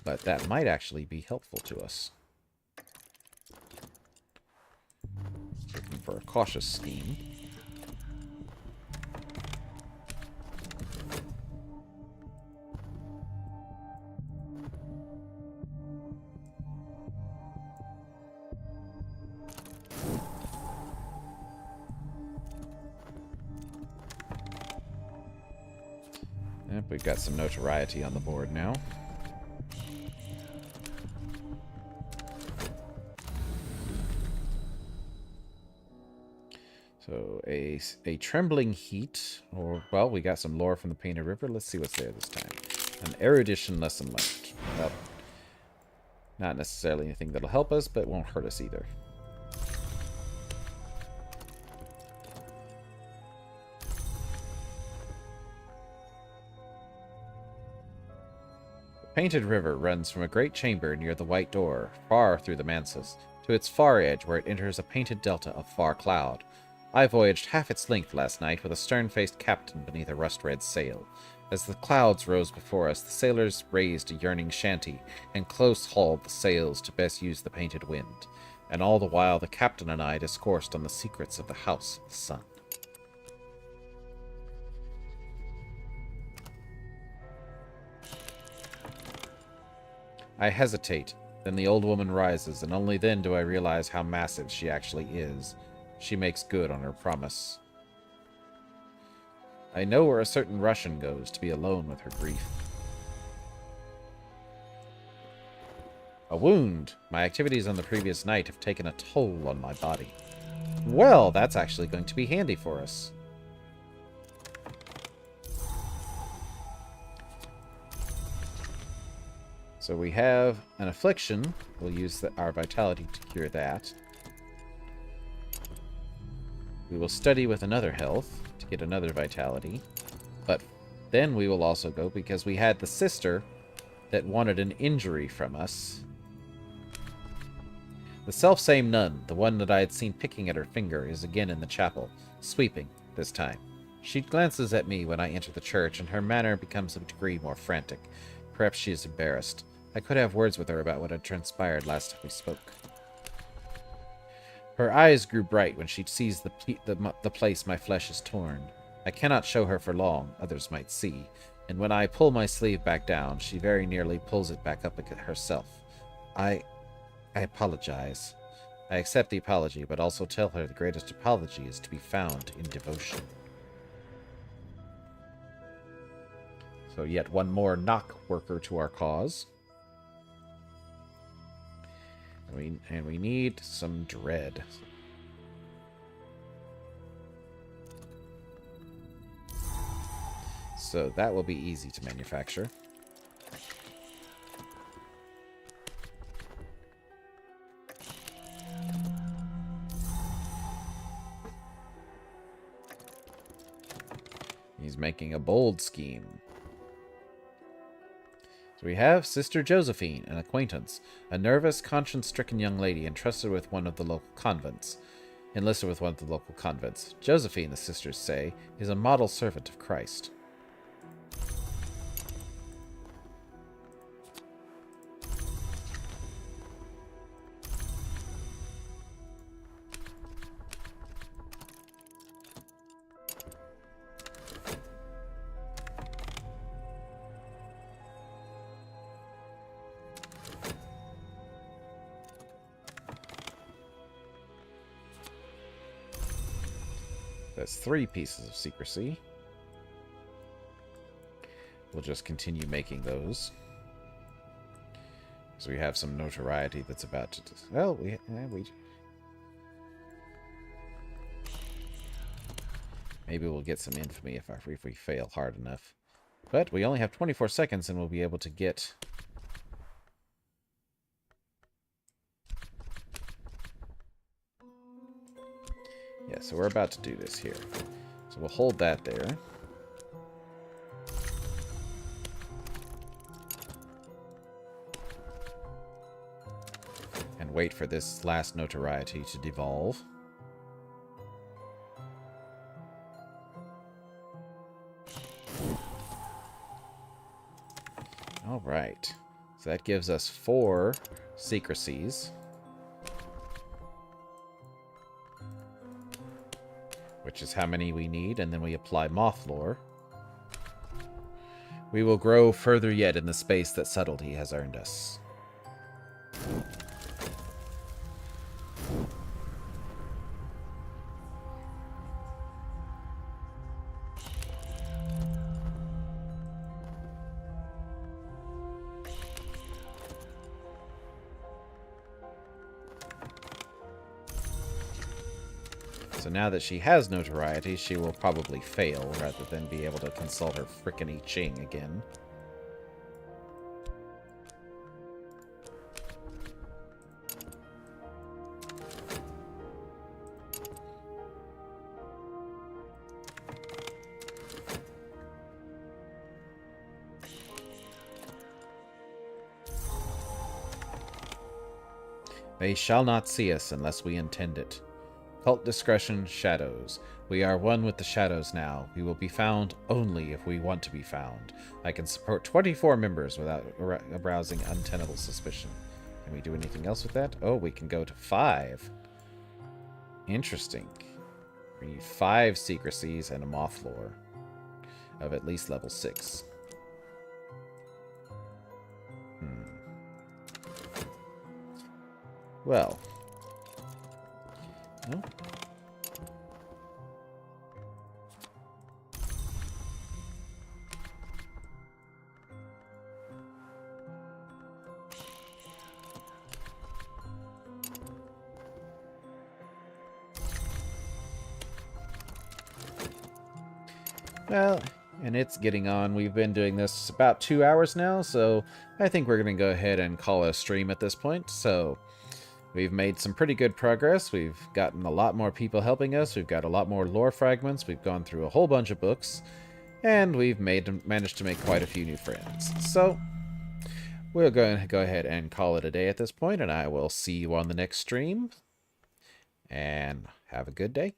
But that might actually be helpful to us. Looking for a cautious scheme. Yep, we've got some notoriety on the board now. So, a trembling heat, or, well, we got some lore from the Painted River. Let's see what's there this time. An erudition lesson learned. Well, not necessarily anything that'll help us, but won't hurt us either. The Painted River runs from a great chamber near the White Door, far through the Mansus, to its far edge where it enters a painted delta of far cloud. I voyaged half its length last night with a stern-faced captain beneath a rust-red sail. As the clouds rose before us, the sailors raised a yearning shanty and close-hauled the sails to best use the painted wind. And all the while the captain and I discoursed on the secrets of the House of the Sun. I hesitate. Then the old woman rises, and only then do I realize how massive she actually is. She makes good on her promise. I know where a certain Russian goes to be alone with her grief. A wound. My activities on the previous night have taken a toll on my body. Well, that's actually going to be handy for us. So we have an affliction. We'll use our vitality to cure that. We will study with another health to get another vitality. But then we will also go, because we had the sister that wanted an injury from us. The selfsame nun, the one that I had seen picking at her finger, is again in the chapel, sweeping this time. She glances at me when I enter the church, and her manner becomes a degree more frantic. Perhaps she is embarrassed. I could have words with her about what had transpired last time we spoke. Her eyes grew bright when she sees the place my flesh is torn. I cannot show her for long, others might see, and when I pull my sleeve back down, she very nearly pulls it back up herself. I apologize. I accept the apology, but also tell her the greatest apology is to be found in devotion. So yet one more knock worker to our cause. And we need some dread. So that will be easy to manufacture. He's making a bold scheme. So we have Sister Josephine, an acquaintance, a nervous, conscience-stricken young lady enlisted with one of the local convents. Josephine, the sisters say, is a model servant of Christ. That's 3 pieces of secrecy. We'll just continue making those. So we have some notoriety that's about to... Well, we maybe we'll get some infamy if we fail hard enough. But we only have 24 seconds and we'll be able to get... Yeah, so we're about to do this here. So we'll hold that there. And wait for this last notoriety to devolve. Alright. So that gives us 4 secrecies. Which is how many we need, and then we apply moth lore. We will grow further yet in the space that subtlety has earned us. So now that she has notoriety, she will probably fail rather than be able to consult her frickin' I Ching again. They shall not see us unless we intend it. Cult discretion, shadows. We are one with the shadows now. We will be found only if we want to be found. I can support 24 members without arousing untenable suspicion. Can we do anything else with that? Oh, we can go to 5. Interesting. We need 5 secrecies and a moth lore of at least level 6. Well. No? Well, and it's getting on. We've been doing this about 2 hours now, so I think we're going to go ahead and call it a stream at this point. So we've made some pretty good progress. We've gotten a lot more people helping us. We've got a lot more lore fragments. We've gone through a whole bunch of books, and we've managed to make quite a few new friends. So we're going to go ahead and call it a day at this point, and I will see you on the next stream. And have a good day.